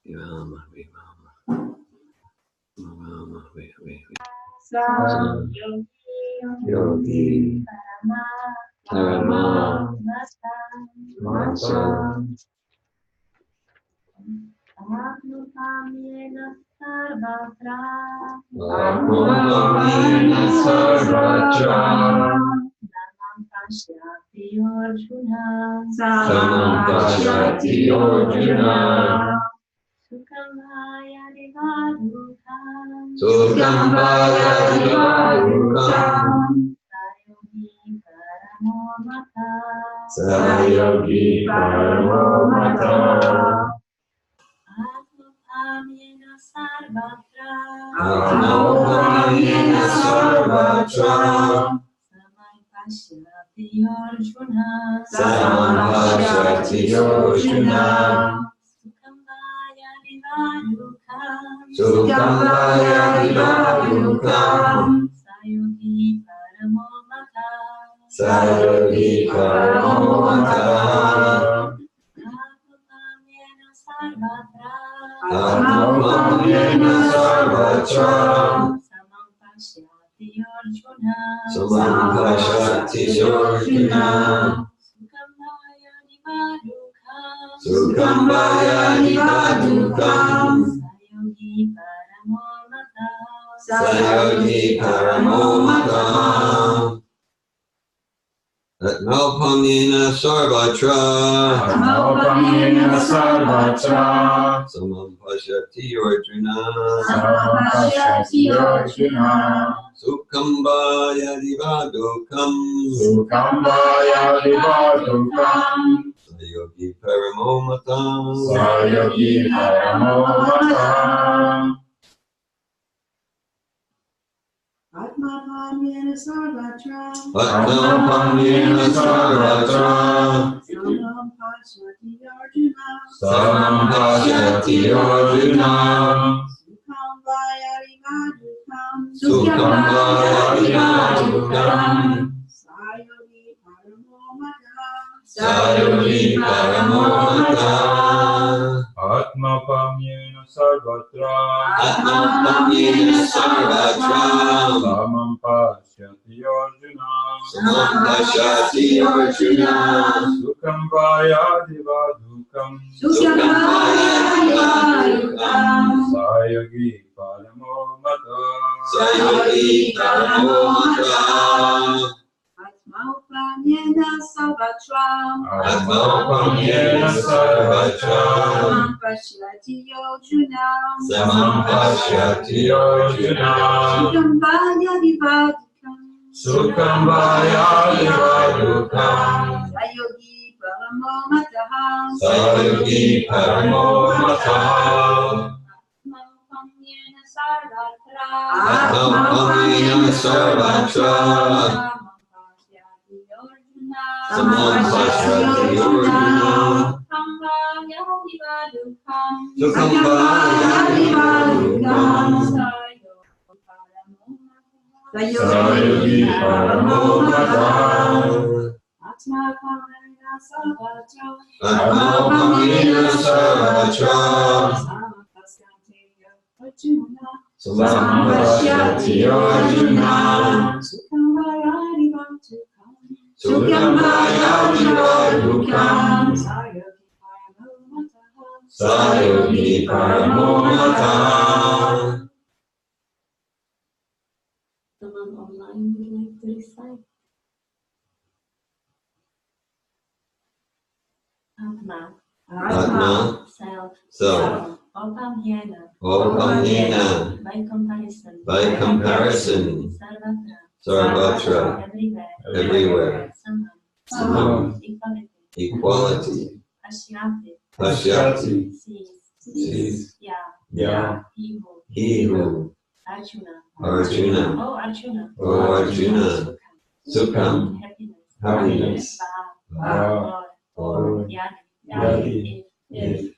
Vivama, vivama. Vivama, Yogi Parama Masa Atmapamyena Sarvatra Atmapamyena Sarvatra Samam Pashyati Arjuna Samam Pashyati Arjuna Sukham Bhayati Vadukam Sukham Bhayati Vadukam Sayogi Paramo Mata Atmapamyena Sarvatra Atmapamyena Sarvatra Samam Pashyati Arjuna Samam Pashyati Arjuna Sukham Bhayati Vadukam Sukham Bhayati Vadukam Sayogi Paramo Mata Sayogi Paramo Mata Atmapamyena Sarvatra Atmapamyena Sarvatra Samam Pashyati Arjuna Samam Pashyati Arjuna Sukham Bhayati Vadukam Sukham Bhayati Vadukam Sayogi Paramo Mata Sayogi Paramo Mata Atmapamyena Sarvatra Atmapamyena Sarvatra Samam Pashyati Arjuna Samam Pashyati Arjuna Sukham Bhayati Vadukam Sukham Bhayati Vadukam Sayogi Paramo Mata Sayogi Paramo Mata Atmapamyena Sarvatra Atmapamyena Sarvatra Samam Pashyati Arjuna Samam Pashyati Arjuna Sukham Bhayati Vadukam Sukham Bhayati Vadukam Sayogi Paramo Mata Sayogi Paramo Mata Atmapamyena Sarvatra Atmapamyena Sarvatra Samam Pashyati Arjuna Samam Pashyati Arjuna Sukham Bhayati Vadukam Sukham Bhayati Vadukam Sayogi Paramo Mata Sayogi Paramo Mata Atmapamyena Sarvatra Atmapamyena Sarvatra Samam Pashyati Arjuna Samam Pashyati Arjuna Sukham Bhayati Vadukam Sukham Bhayati Vadukam Sayogi Paramo Mata Sayogi Paramo Mata Atmapamyena Sarvatra Atmapamyena Sarvatra Samam Pashyati Arjuna Sukham Bhayati Vadukam Sayogi Paramo Mata Atmapamyena Sarvatra Atmapamyena Sarvatra Samam Pashyati Arjuna Sukham Bhayati Vadukam Sayogi Paramo Mata. Someone online would like to recite. Atma. Atma. Self. Self. Opamyena. Opamyena. By comparison. By comparison. Sarvatra. Sarvatra. Everywhere. Everywhere. Samam. Equality. Pashyati. Pashyati. Sees. Yeah. He who. Arjuna. Arjuna. Oh Arjuna. Oh Arjuna. Sukham. Happiness. Or. Yadi. If.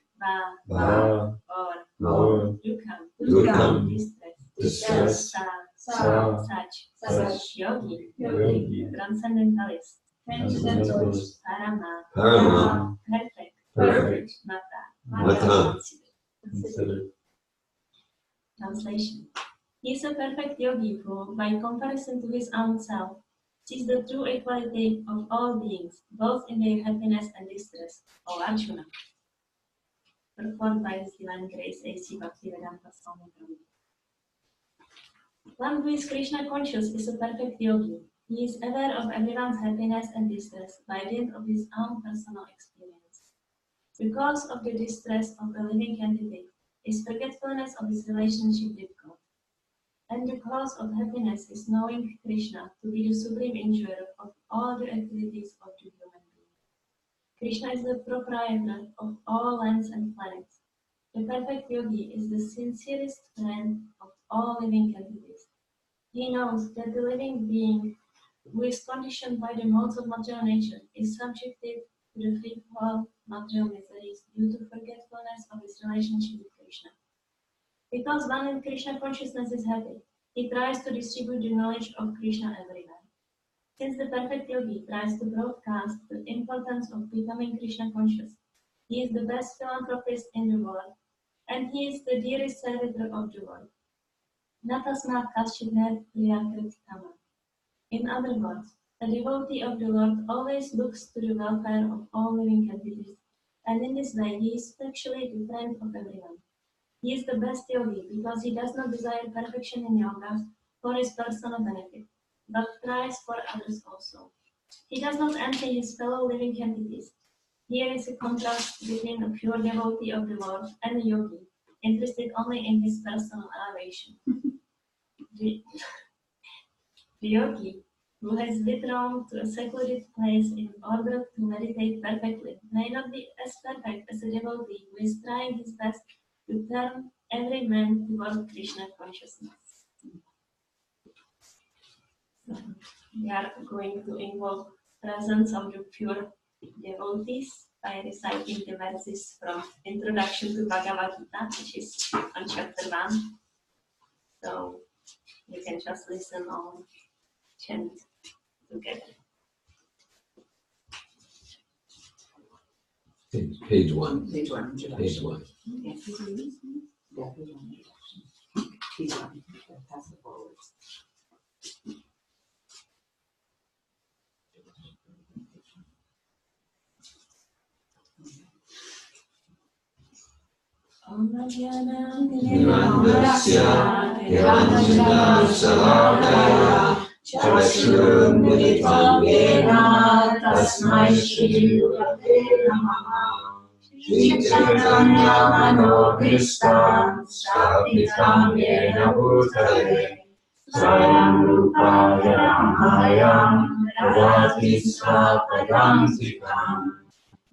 Ba. Or. Dukham. Distress. Such. Yogi. Transcendentalist. Parama. Parama. Perfect. Perfect. Mata. Mata. considered. Translation. He is a perfect yogi who, by comparison to his own self, sees the true equality of all beings, both in their happiness and distress, O Arjuna. Performed by His Divine Grace A.C. Bhaktivedanta Swami Prabhu. One who is Krishna conscious is a perfect yogi. He is aware of everyone's happiness and distress by dint of his own personal experience. Because of the distress of a living entity is forgetfulness of his relationship with God. And the cause of happiness is knowing Krishna to be the supreme enjoyer of all the activities of the human being. Krishna is the proprietor of all lands and planets. The perfect yogi is the sincerest friend of all living entities. He knows that the living being who is conditioned by the modes of material nature is subjected to the threefold material miseries due to forgetfulness of his relationship with Krishna. Because one in Krishna consciousness is happy, he tries to distribute the knowledge of Krishna everywhere. Since the perfect yogi tries to broadcast the importance of becoming Krishna conscious, he is the best philanthropist in the world, and he is the dearest servitor of the world. Natasmat kaschidner priyakrit tama. In other words, a devotee of the Lord always looks to the welfare of all living entities, and in this way he is actually the friend of everyone. He is the best yogi because he does not desire perfection in yoga for his personal benefit, but tries for others also. He does not envy his fellow living entities. Here is a contrast between a pure devotee of the Lord and a yogi, interested only in his personal elevation. The yogi, who has withdrawn to a secluded place in order to meditate perfectly, may not be as perfect as a devotee who is trying his best to turn every man toward Krishna consciousness. So, we are going to invoke presence of the pure devotees by reciting the verses from Introduction to Bhagavad Gita, which is on chapter 1. So you can just listen or chant together. Page 1. Page 1, introduction. Page 1. Yes. Yeah, page 1, introduction. Page 1, pass the forwards. Nirandasya Niranjana Saladaya Chakshurmilitam Yena Tasmai Shri Gurave Namaha Shri Chaitanya Manobhistam Sthapitam Yena Bhutale Swayam Rupa Yamayam Radhati Svapadantikam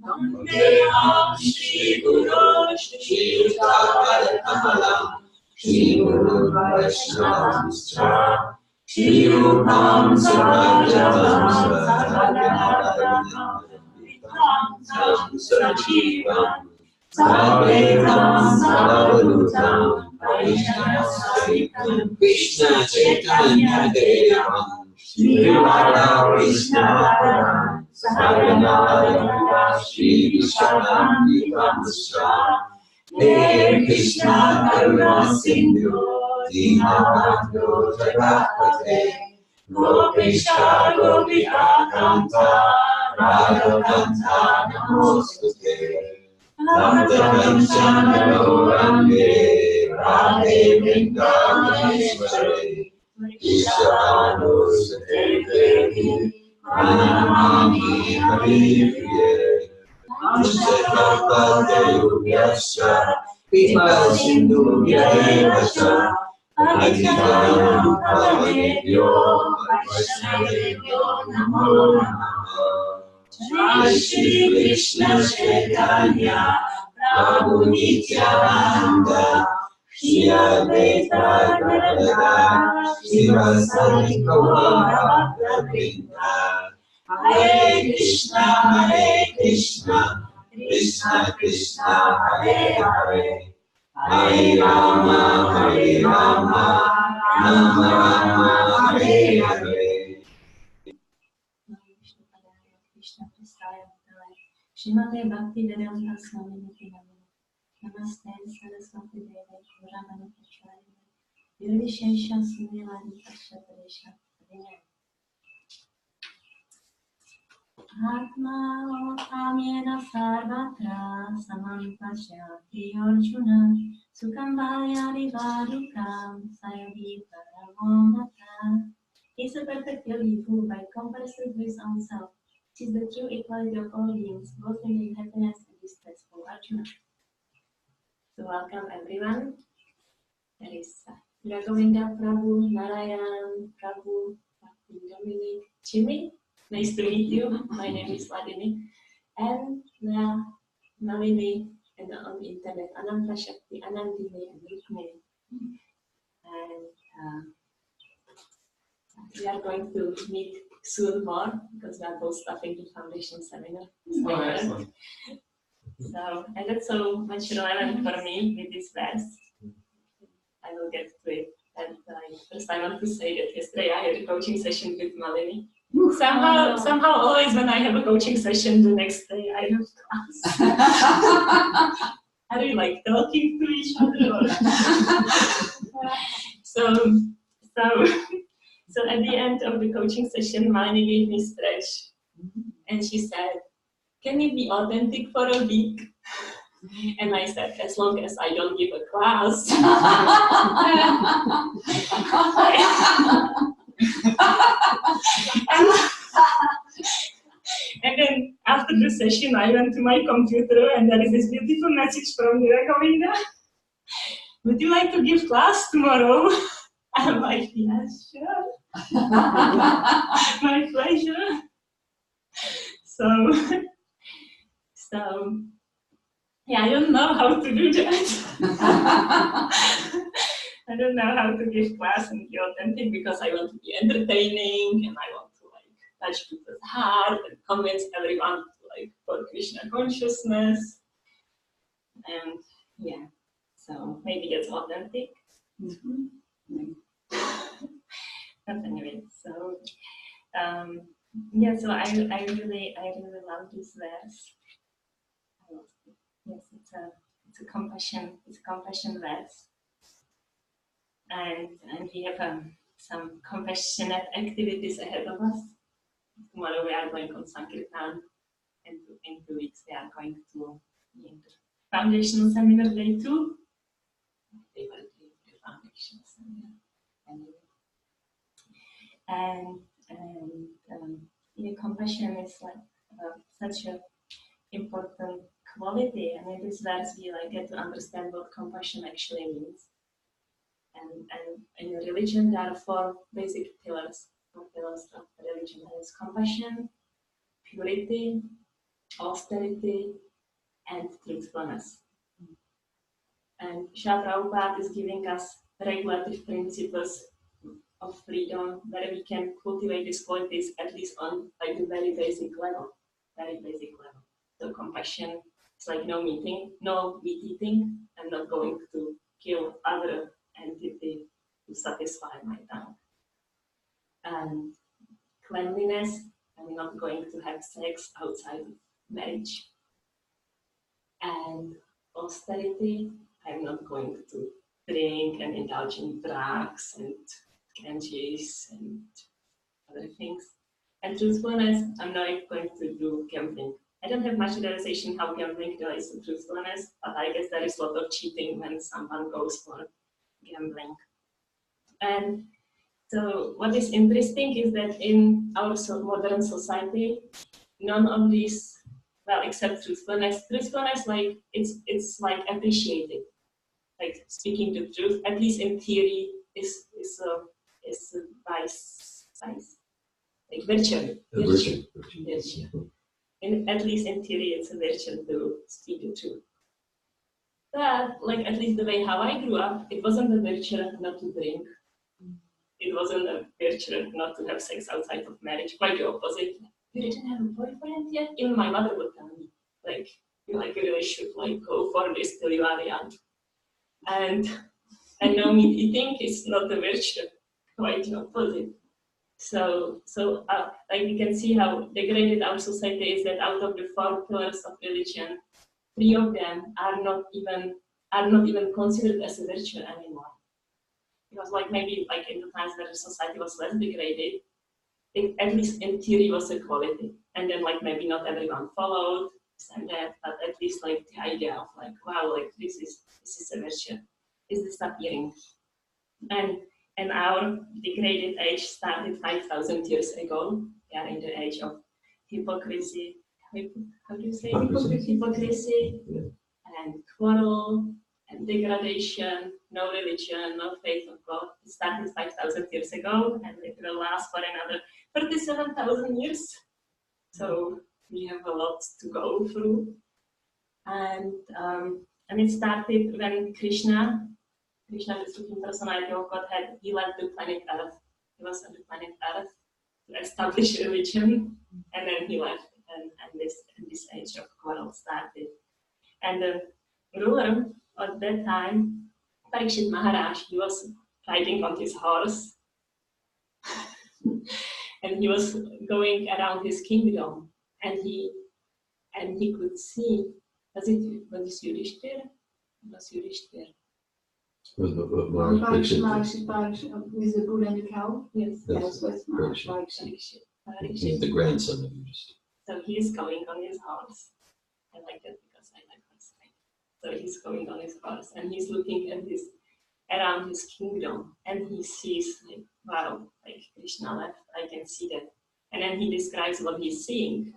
Vandeham Shri Guru Shri Kamalam Shri Guru Vaishnavamscha Shri Rupam Sarvajatam Sarvajanam Sajivam Sadvetam Savadutam Vaishnavam Krishna Chaitanya Devam Shri Radha Krishna Param Saranada Shri Vishwanam Hare Krishna Karuna Sindhu Dinabandhu Jagapate Gopesha Gopika Kanta Radha Kanta Namostute Nanda Gauranga Radhe Vrindavaneshwari Ishavanu Devi Pranamami Hari Priye Amshakalpaltayugyasya Kripa Sindhubhya Evasya Patitanam Pavanebhyo Vaishnavebhyo Namo Namaha Jai Shri Krishna Chaitanya Prabhu Nityananda Shri Advaita Gadadhara Srivasadi Gaura Bhakta Hare Krishna, Krishna Krishna, Hare Hare, Hare Rama, Rama Rama, Hare Hare. Krishna Prasthaya Shrimate Bhaktivedanta Swami Nityananda Namaste, Saraswati Devi, Puramani Pacharya, Nirvishesha Sunilani Pashaparisha, Atma Otamena Sarvatra, Samam Pashyati Arjuna, Sukham Bhalyadi Vadukam, Sayadi Paramamata. He is a perfect yogi who, by comparison with his own self, sees the true equality of all beings, both in their happiness and distress, for Arjuna. So welcome everyone. There is Raghvinda Prabhu, Narayan, Prabhu, Dominic, Jimmy. Nice to meet you. My name is Hladini. And Nalini, and on the internet, Ananta Shakti, Anandini, and Rukmini. And we are going to meet soon more because we are both starting the foundation seminar. Oh, excellent. So, and that's so much relevant for me with this verse. I will get to it. And first I want to say that yesterday I had a coaching session with Nalini. Somehow, always when I have a coaching session, the next day I have class. Are we like talking to each other? Or So at the end of the coaching session, Nalini gave me stretch, and she said, "Can you be authentic for a week?" And I said, "As long as I don't give a class." And then after the session, I went to my computer, and there is this beautiful message from Raghvinda. "Would you like to give class tomorrow?" I'm like, "Yes, sure." My pleasure. So yeah, I don't know how to do that. I don't know how to give class and be authentic because I want to be entertaining and I want to like touch people's heart and convince everyone to like for Krishna consciousness. And yeah, so maybe it's authentic. But anyway, so yeah, so I really love this verse. Yes, it's a compassion verse, and we have some compassionate activities ahead of us. Tomorrow we are going on Sankirtan, and in 2 weeks we are going to the foundational seminar day 2. They will do the foundational seminar, and yeah, compassion is like such a important quality, and in this verse we like get to understand what compassion actually means. And in religion there are 4 basic pillars of religion. There is compassion, purity, austerity, and truthfulness. And Srila Prabhupada is giving us regulative principles of freedom where we can cultivate these qualities at least on like the very basic level. So compassion is like no meat eating. I'm not going to kill other entity to satisfy my tongue. And cleanliness, I'm not going to have sex outside of marriage. And austerity, I'm not going to drink and indulge in drugs and ganges and other things. And truthfulness, I'm not going to do gambling. I don't have much realization how gambling relates to truthfulness, but I guess there is a lot of cheating when someone goes for gambling. And so what is interesting is that in our modern society, none of these, well, except truthfulness, like it's like appreciated. Like speaking the truth, at least in theory, is a vice. Like virtue. At least in theory, it's a virtue to speak the truth. But like at least the way how I grew up, it wasn't a virtue not to drink. It wasn't a virtue not to have sex outside of marriage. Quite the opposite. You didn't have a boyfriend yet? Even my mother would tell me, like, you really should like go for this till you are young. And now meat eating is not a virtue. Quite the opposite. So like we can see how degraded our society is, that out of the 4 pillars of religion, 3 of them are not even considered as a virtue anymore. Because like maybe like in the times where the society was less degraded, it, at least in theory, was a quality. And then like maybe not everyone followed and that, but at least like the idea of like, wow, like this is a virtue is disappearing. And our degraded age started 5,000 years ago. We are in the age of hypocrisy. How do you say hypocrisy? Yeah. And quarrel and degradation, no religion, no faith of God. It started 5,000 years ago and it will last for another 37,000 years. So we have a lot to go through. And it started when Krishna, the Supreme Personality of Godhead, he left the planet Earth. He was on the planet Earth to establish religion, and then he left, and this age of quarrel started. And the ruler at that time, Parikshit Maharaj, he was riding on his horse, and he was going around his kingdom, and he could see. Was Yudhishthir? Was Yudhishthir? With With the bull and the cow? Yes. Yes, with Parikshit. He's the grandson of Yudhishthira. So he is going on his horse. I like that because I like horseback. So he's going on his horse and he's looking at around his kingdom, and he sees like, wow, like Krishna left, I can see that. And then he describes what he's seeing.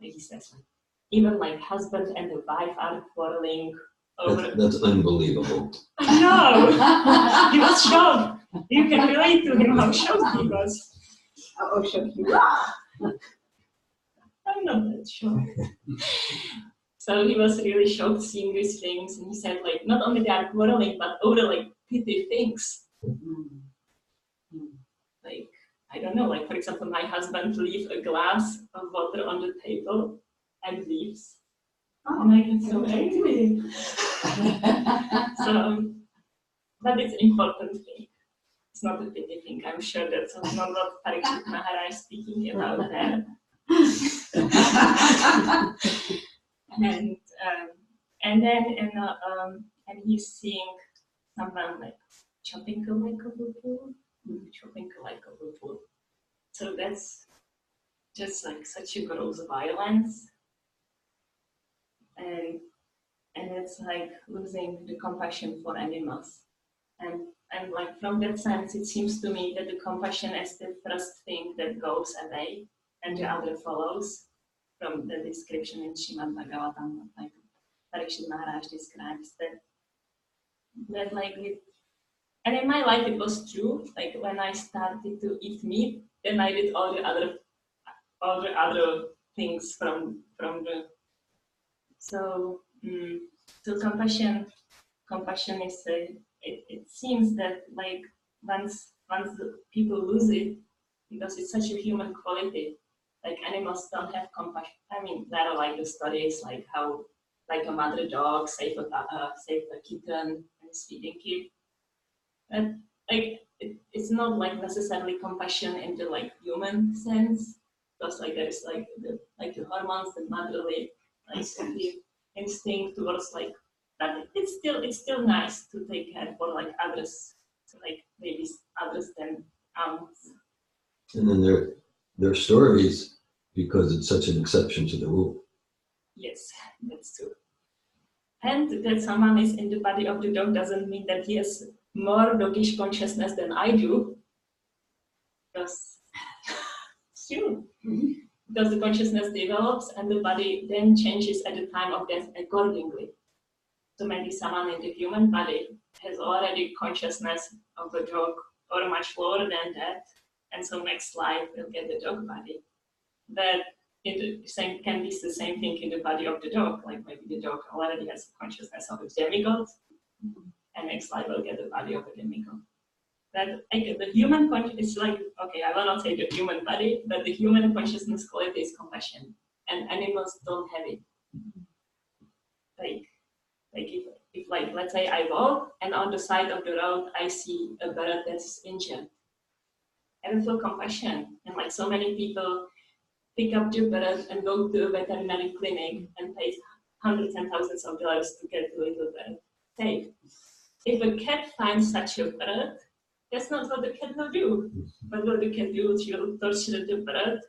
Like he says, like, even like husband and the wife are quarreling over. That's unbelievable. No, he was shocked. You can relate to him how shocked he was. Oh, shocked you. I'm not that shocked. So he was really shocked seeing these things, and he said, like, not only they are quarreling, but over like petty things. Like, I don't know, like for example, my husband leaves a glass of water on the table and leaves. Oh, and I get so angry. So, but it's an important thing. It's not a petty thing. I'm sure that's not what Parikshit Maharaj speaking about that. And he's seeing someone like chopping like a bull, So that's just like such a gross violence, and it's like losing the compassion for animals, and like from that sense, it seems to me that the compassion is the first thing that goes away, and the other follows. From the description in Srimad Bhagavatam, like Parikshit Maharaj describes that like and in my life it was true. Like when I started to eat meat, then I did all the other things from the. So compassion is it seems that like once the people lose it, because it's such a human quality. Like animals don't have compassion. I mean, there are like the stories like how like a mother dog saved a kitten and is feeding it. But like it's not like necessarily compassion in the like human sense, because like there is like the hormones, the motherly like the instinct towards like that. It's still nice to take care for like others, so, like maybe others than animals. And then their stories, because it's such an exception to the rule. Yes, that's true. And that someone is in the body of the dog doesn't mean that he has more doggish consciousness than I do. Because it's true. Because the consciousness develops and the body then changes at the time of death accordingly. So maybe someone in the human body has already consciousness of a dog or much lower than that. And so next life will get the dog body. But can be the same thing in the body of the dog. Like maybe the dog already has consciousness of a demigod, and next life will get the body of a demigod. But like, the human consciousness is like, okay, I will not say the human body, but the human consciousness quality is compassion, and animals don't have it. Like if like let's say I walk and on the side of the road I see a bird that's injured. I will feel compassion, and like so many people pick up the bird and go to a veterinary clinic and pay hundreds and thousands of dollars to get the little bird safe. If a cat finds such a bird, that's not what the cat will do. But what the cat do, she will torture the bird.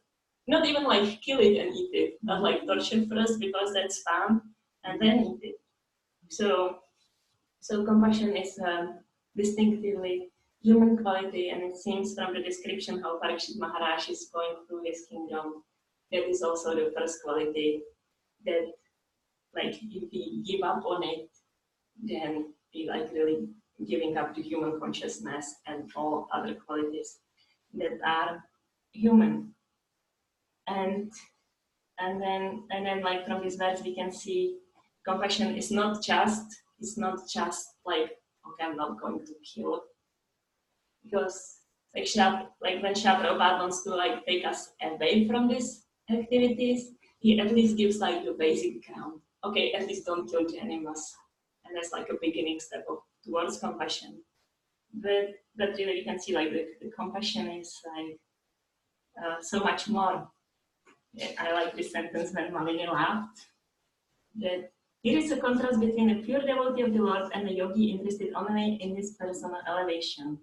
Not even like kill it and eat it, but like torture first because that's fun, and then eat it. So compassion is distinctively human quality, and it seems from the description how Parikshit Maharaj is going through his kingdom, that is also the first quality that, like, if we give up on it, then we like really giving up to human consciousness and all other qualities that are human. And then like from this verse we can see compassion is not just like, okay, I'm not going to kill, because like when Prabhupada wants to like take us away from these activities, he at least gives like the basic ground. Okay, at least don't kill the animals, and that's like a beginning step towards compassion. But really you can see like the compassion is like so much more. I like this sentence when Malini laughed, that here is a contrast between a pure devotee of the Lord and a yogi interested only in his personal elevation.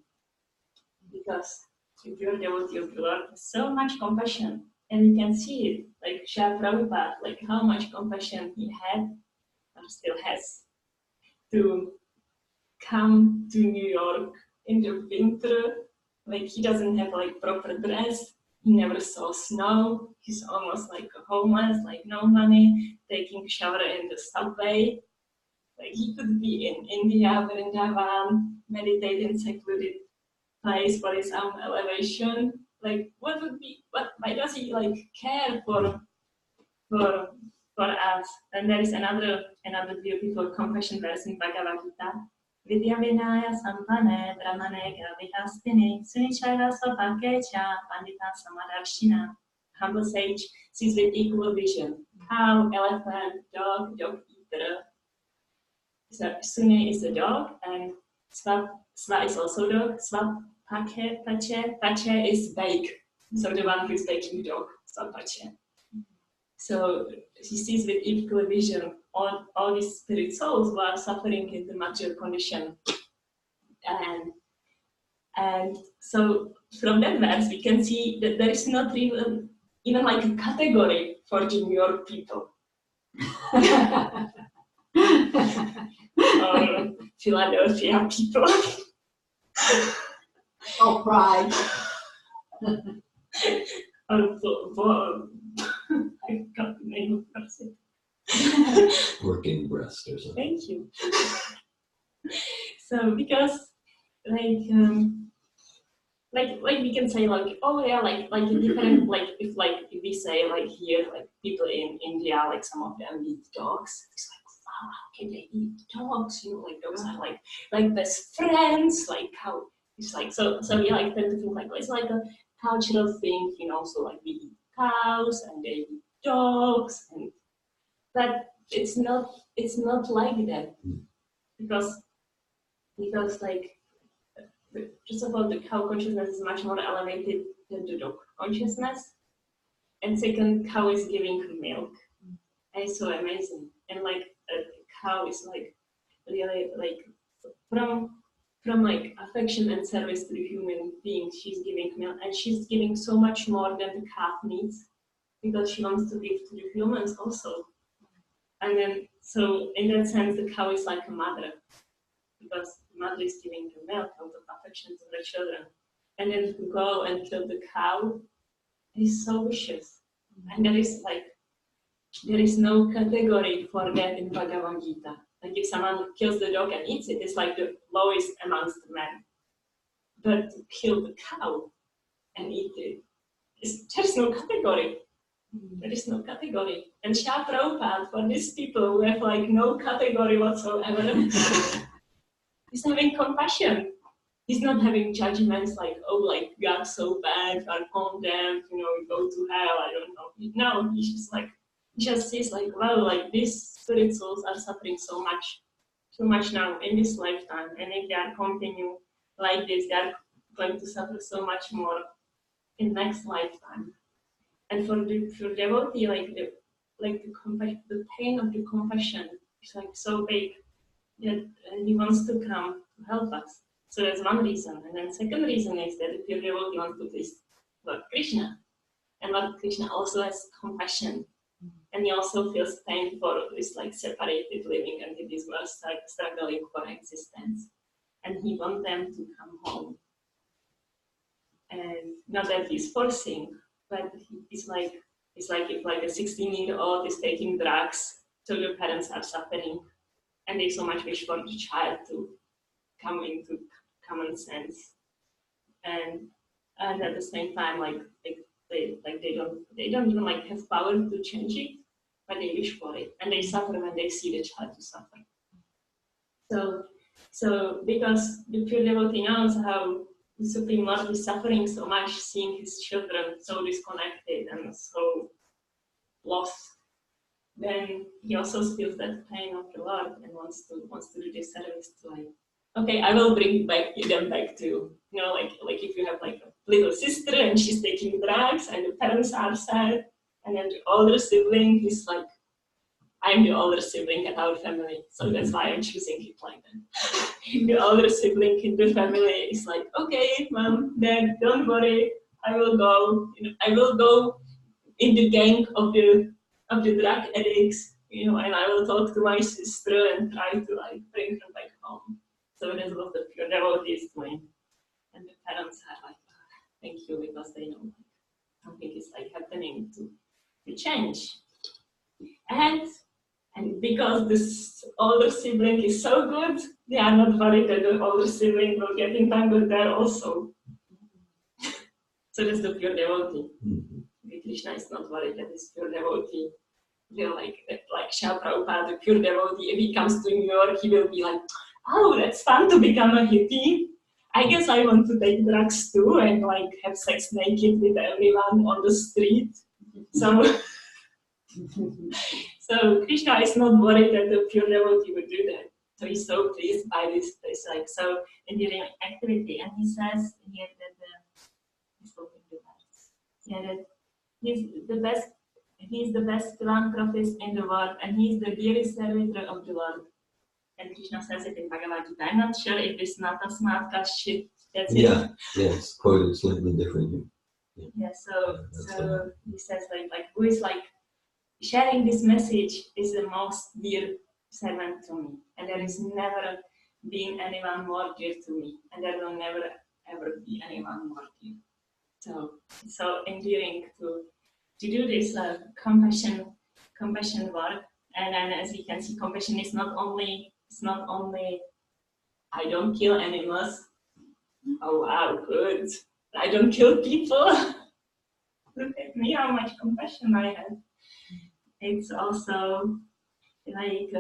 Because the pure devotee of the Lord has so much compassion, and you can see it, like Srila Prabhupada, like how much compassion he had, or still has, to come to New York in the winter. Like he doesn't have like proper dress. He never saw snow. He's almost like homeless, like no money, taking a shower in the subway. Like he could be in India, Vrindavan, meditate in secluded place for his own elevation. Like why does he like care for us? And there is another beautiful compassion verse in Bhagavad Gita. Vidya Vinaya Sampane Brahmane Gravihastini Sunichara Sopakecha Pandita Samadarshina. Humble sage sees with equal vision. Cow, elephant, dog eater. So Suni is a dog, and Sva is also dog. Pache is bake. So the one who is baking dog, Svapache. So he sees with equal vision all these spirit souls who are suffering in the material condition. And so from that verse we can see that there is not even like a category for the New York people. Or Philadelphia people. Oh, pride. I got the name of person. Working breast or something. Thank you. So because like we can say like, oh yeah, like different, like if we say like here, like people in India, like some of them eat dogs. It's like, wow, how can they eat dogs? You know, like dogs are like best friends. Like how it's like so we like tend to think like, it's like a cultural thing, you know. So like we eat cows and they eat dogs, and but it's not like that, because like first of all, the cow consciousness is much more elevated than the dog consciousness, and second, cow is giving milk, and it's so amazing. And like a cow is like really like from like affection and service to the human being, she's giving milk, and she's giving so much more than the calf needs, because she wants to give to the humans also. And then so in that sense, the cow is like a mother, because the mother is giving the milk out of affection to the children. And then to go and kill the cow is so vicious. And there is no category for that in Bhagavad Gita. Like if someone kills the dog and eats it, it's like the lowest amongst the men. But to kill the cow and eat it, there's no category. There is no category. And Srila Prabhupada, for these people who have like no category whatsoever, he's having compassion. He's not having judgments like, oh, like you are so bad, you are condemned, you know, you go to hell, I don't know. No, he just sees like, wow, like these spirit souls are suffering so much now in this lifetime, and if they are continue like this, they are going to suffer so much more in next lifetime. And for devotee, like like the pain of the compassion is like so big that he wants to come to help us. So that's one reason. And then second reason is that the pure devotee wants to please Lord Krishna. And Lord Krishna also has compassion. And he also feels pain for this like separated living entities who are struggling for existence. And he wants them to come home. And not that he's forcing, but it's like if like a 16-year-old is taking drugs, so the parents are suffering, and they so much wish for the child to come into common sense, and at the same time they don't even like have power to change it, but they wish for it, and they suffer when they see the child to suffer. So because the pure devotee knows how the Supreme Lord is suffering so much, seeing his children so disconnected and so lost, then he also feels that pain of the Lord and wants to do this service to like, okay, I will bring them back to, you know, like if you have like a little sister and she's taking drugs and the parents are sad, and then the older sibling is like, I'm the older sibling at our family, so that's why I'm choosing it like that. The older sibling in the family is like, okay, mom, dad, don't worry, I will go in the gang of the drug addicts, you know, and I will talk to my sister and try to like bring her back home. So that's what the pure devotee is doing, and the parents are like, thank you, because they know like, something is like happening to change, and because this older sibling is so good, they are not worried that the older sibling will get entangled there also. So that's the pure devotee. Krishna is not worried that this pure devotee will like Srila Prabhupada, the pure devotee, if he comes to New York, he will be like, oh, that's fun to become a hippie. I guess I want to take drugs too and like have sex naked with everyone on the street. So Krishna is not worried that the pure devotee would do that. So he's so pleased by this like so endearing activity. And he says here that he's the best philanthropist in the world, and he's the dearest servitor of the Lord. And Krishna says it in Bhagavad Gita. I'm not sure if it's Natasmat Kashit. That's it. Yeah, it's quoted slightly differently. Yeah, so he says like who is like sharing this message is the most dear servant to me, and there is never been anyone more dear to me, and there will never ever be anyone more dear. So endearing to do this compassion work, and then as we can see, compassion is not only I don't kill animals. Oh wow, good! I don't kill people. Look at me, how much compassion I have. It's also like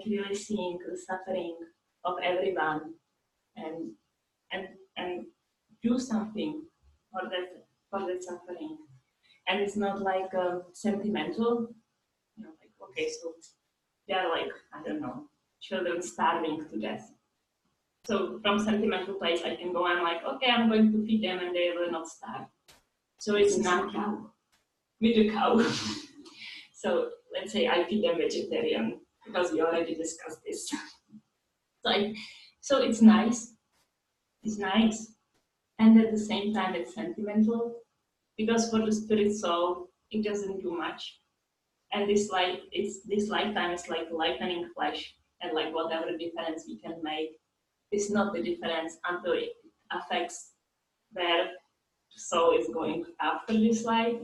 really seeing the suffering of everyone and do something for that suffering. And it's not like sentimental, you know, like okay, so they're like, I don't know, children starving to death. So from sentimental place I can go and like, okay, I'm going to feed them and they will not starve. So it's not cow. With a cow. So let's say I feed them vegetarian, because we already discussed this. So it's nice. It's nice. And at the same time it's sentimental, because for the spirit soul it doesn't do much. And this lifetime is like lightening flesh, and like whatever difference we can make is not the difference until it affects where the soul is going after this life.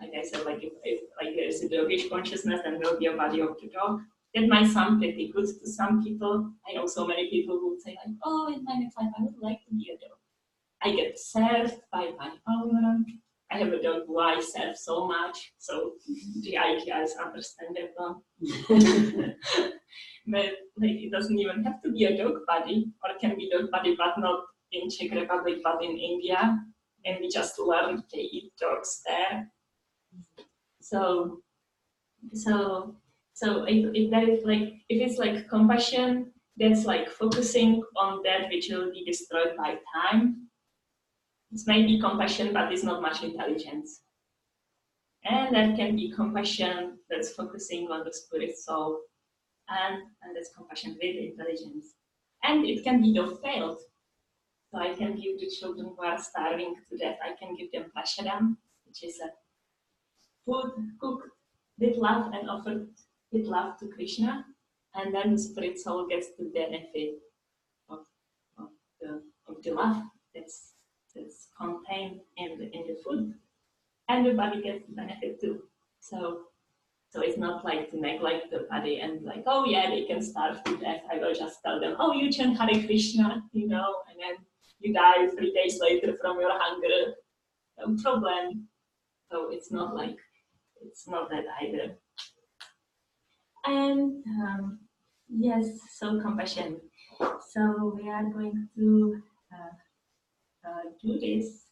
Like I said, like if like there is a dogish consciousness, then there will be a body of the dog. That might sound pretty good to some people. I know so many people who would say like, oh, in my next life I would like to be a dog. I get served by my owner. I have a dog who I serve so much, so the idea is understandable. But like, it doesn't even have to be a dog body, or it can be dog body, but not in Czech Republic, but in India. And we just learned they eat dogs there. So if there is like, if it's like compassion, that's like focusing on that which will be destroyed by time. It's maybe compassion, but it's not much intelligence. And there can be compassion that's focusing on the spirit soul, and that's compassion with intelligence. And it can be failed. So I can give the children who are starving to death, I can give them prashadam, which is a food cooked with love and offered with love to Krishna, and then the spirit soul gets the benefit of, of, the love that's contained in the food, and the body gets the benefit too. So it's not like to neglect the body and like, oh yeah, they can starve to death. I will just tell them, oh, you chant Hare Krishna, and then you die 3 days later from your hunger. No problem. So it's not that either. And yes, so compassion. So we are going to do this.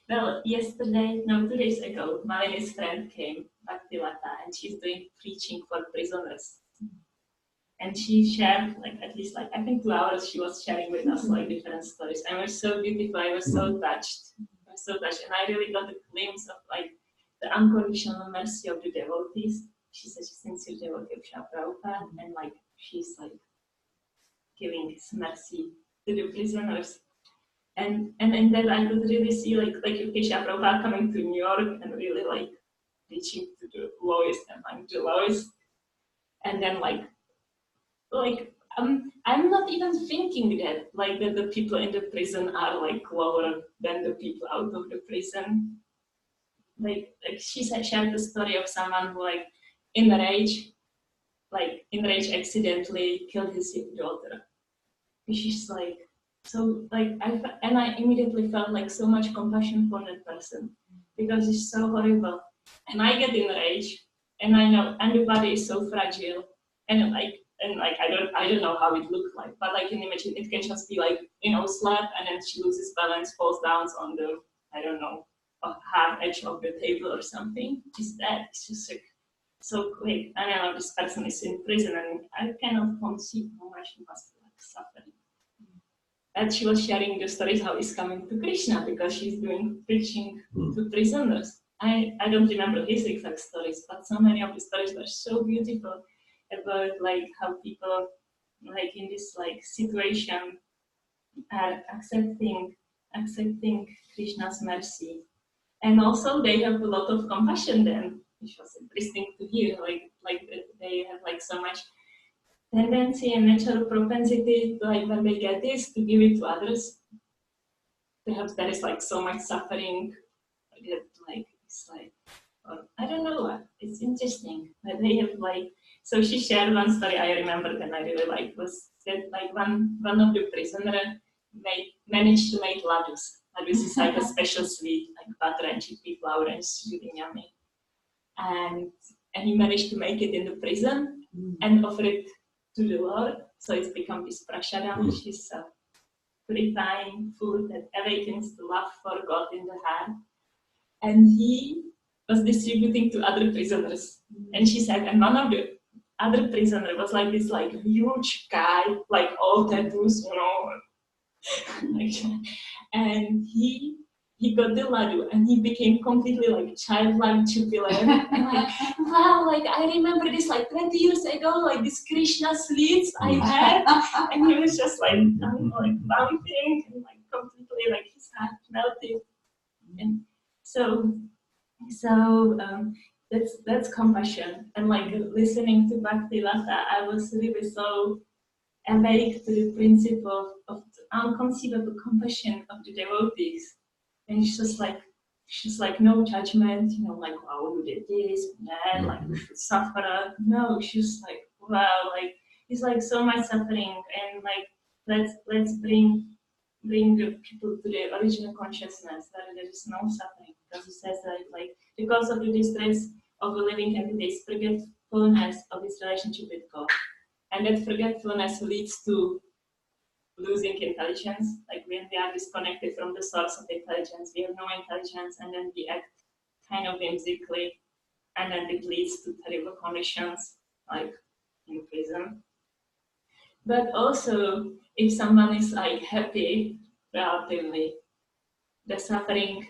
Well, 2 days ago, Malini's friend came, Bhaktilata, and she's doing preaching for prisoners. And she shared, at least I think 2 hours, she was sharing with us different stories. And it was so beautiful. I was so touched. And I really got a glimpse of the unconditional mercy of the devotees. She said she's sincere devotee of Srila Prabhupada, and she's giving his mercy to the prisoners. And in that I could really see Srila Prabhupada coming to New York and really reaching to the lowest among the lowest. And then I'm not even thinking that that the people in the prison are lower than the people out of the prison. She shared the story of someone who in rage accidentally killed his daughter. She's I immediately felt so much compassion for that person, because it's so horrible. And I get in rage, and I know everybody is so fragile, and I don't know how it looked like, but I can imagine it can just be slap, and then she loses balance, falls down on the hard edge of the table or something. It's that. It's just so quick. I know this person is in prison, and I cannot conceive how much he must be suffering. And she was sharing the stories how he's coming to Krishna, because she's doing preaching to prisoners. I don't remember his exact stories, but so many of the stories were so beautiful about how people in this situation are accepting Krishna's mercy, and also they have a lot of compassion then, which was interesting to hear. They have so much tendency and natural propensity to, when they get this, to give it to others. Perhaps there is so much suffering that it's I don't know, it's interesting that they have so she shared one story I remember that I really liked, was that one of the prisoners managed to make ladus. Ladus is a special sweet, butter and chickpea flour, and it's really yummy. And he managed to make it in the prison and offer it to the Lord. So it's become this prashadam, which is purifying food that awakens the love for God in the heart. And he was distributing to other prisoners. And she said, and one of the other prisoners was this huge guy, all tattoos, and he got the laddu, and he became completely childlike, jubilant. Wow, I remember this 20 years ago, this Krishna sweets I had, and he was just bumping and completely his heart melted. And so that's compassion. And listening to Bhaktilata, I was really so awake to the principle of the unconceivable compassion of the devotees. And it's just no judgment, wow, you did this, man, you should suffer. No, she's wow, it's so much suffering, and let's bring the people to the original consciousness that there is no suffering, because it says that because of the distress of the living entities, forgetfulness of its relationship with God, and that forgetfulness leads to losing intelligence. When we are disconnected from the source of intelligence, we have no intelligence, and then we act kind of whimsically, and then it leads to terrible conditions, in prison. But also, if someone is happy, relatively, the suffering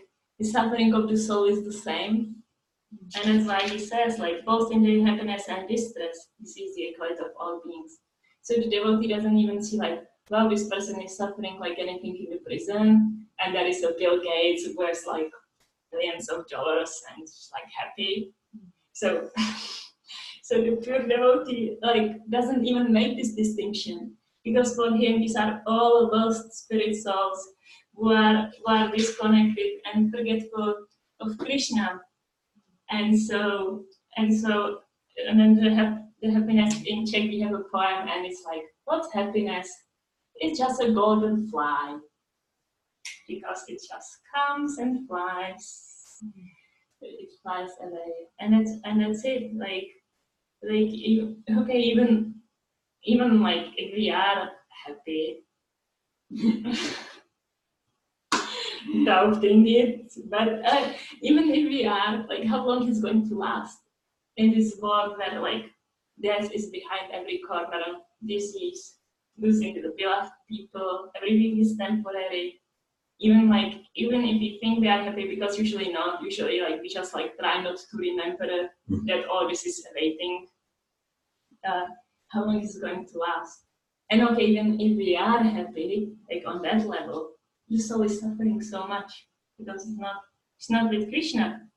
of the soul is the same. And that's why he says, like, both in the happiness and distress, he sees the equality of all beings. So the devotee doesn't even see, like, well, this person is suffering like anything in the prison, and there is a Bill Gates who wears like millions of dollars and is like happy. So, so the pure devotee like doesn't even make this distinction, because for him these are all lost spirit souls who are disconnected and forgetful of Krishna. And then the happiness in Czech, we have a poem, and it's like, what's happiness? It's just a golden fly, because it just comes and flies. It flies away, and that's it. Okay, even like if we are happy, doubting it, but even if we are, like, how long is going to last in this world where like death is behind every corner, disease, losing the beloved people, everything is temporary. Even if we think we are happy, because usually not, usually like we just like try not to remember that all this is awaiting. How long is it going to last? And okay, even if we are happy, like on that level, the soul is suffering so much because it's not with Krishna.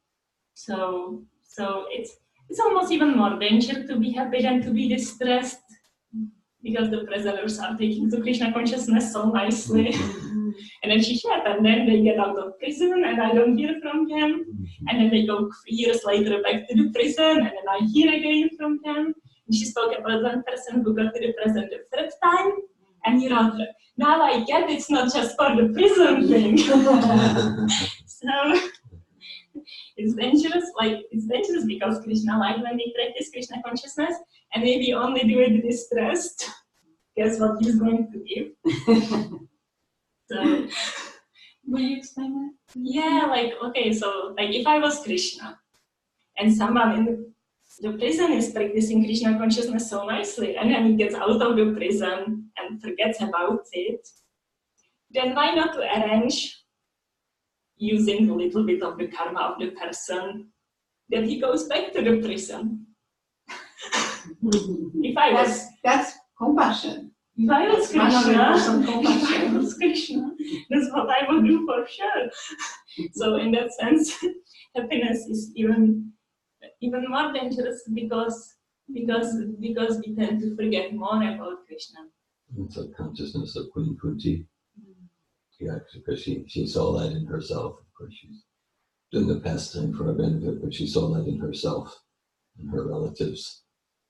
So it's almost even more danger to be happy than to be distressed, because the prisoners are taking to Krishna consciousness so nicely. And then she said, and then they get out of prison and I don't hear from them. And then they go years later back to the prison and then I hear again from them. And she spoke about one person who got to the prison the third time. And he wrote, now I get it's not just for the prison thing. So it's dangerous. It's dangerous because Krishna, like when we practice Krishna consciousness and maybe only do it distressed, guess what he's going to give? So, will you explain that? Yeah, so if I was Krishna and someone in the prison is practicing Krishna consciousness so nicely, and then he gets out of the prison and forgets about it, then why not to arrange, using a little bit of the karma of the person, that he goes back to the prison? That's compassion. If I was Krishna, that's what I would do for sure. So in that sense, happiness is even more dangerous because we tend to forget more about Krishna. It's a consciousness of Queen Kunti. Yeah, because she saw that in herself. Of course, she's doing the pastime for our benefit, but she saw that in herself and her relatives.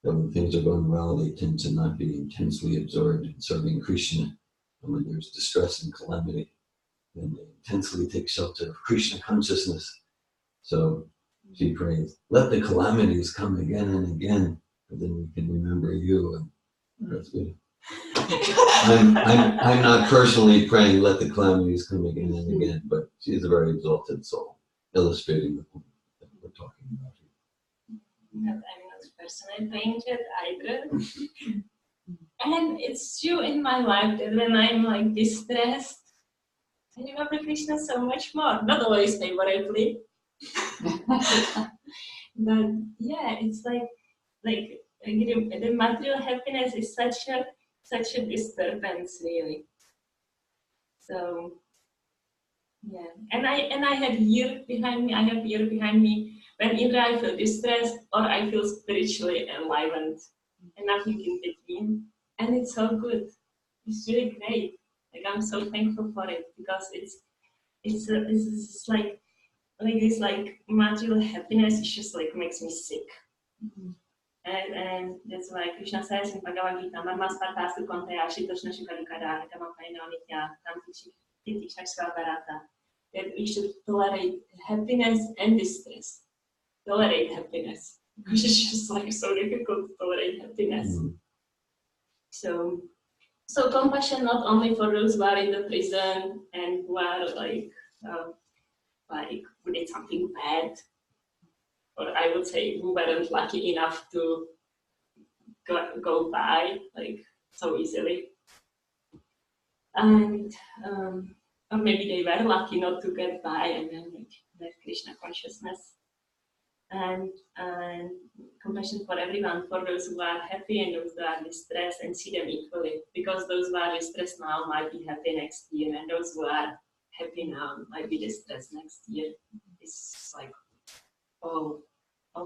That when things are going well, they tend to not be intensely absorbed in serving Krishna. And when there's distress and calamity, then they intensely take shelter of Krishna consciousness. So she prays, let the calamities come again and again, but then we can remember you. And that's good. I'm not personally praying, let the calamities come again and again, but she's a very exalted soul, illustrating the point that we're talking about here. I'm not personally praying it either. And it's true in my life that when I'm like distressed, I remember Krishna so much more. Not always favorably. But yeah, it's like the material happiness is such a disturbance, really. So yeah, and I have year behind me when either I feel distressed or I feel spiritually enlivened, and nothing in between. And it's so good. It's really great. Like, I'm so thankful for it, because it's like this like material happiness. It just like makes me sick. Mm-hmm. And that's why Krishna says in Bhagavad Gita, Marma Spartastu Konteya Shitoshna Shukadukada Kamapayana Nitya Tamtiksha Svabarata, that we should tolerate happiness and distress. Tolerate happiness. Because it's just like so difficult to tolerate happiness. Mm-hmm. So compassion not only for those who are in the prison and who are who did something bad, or I would say who weren't lucky enough to go by like so easily, and or maybe they were lucky not to get by and then like Krishna consciousness. and compassion for everyone, for those who are happy and those who are distressed, and see them equally. Because those who are distressed now might be happy next year, and those who are happy now might be distressed next year. It's like all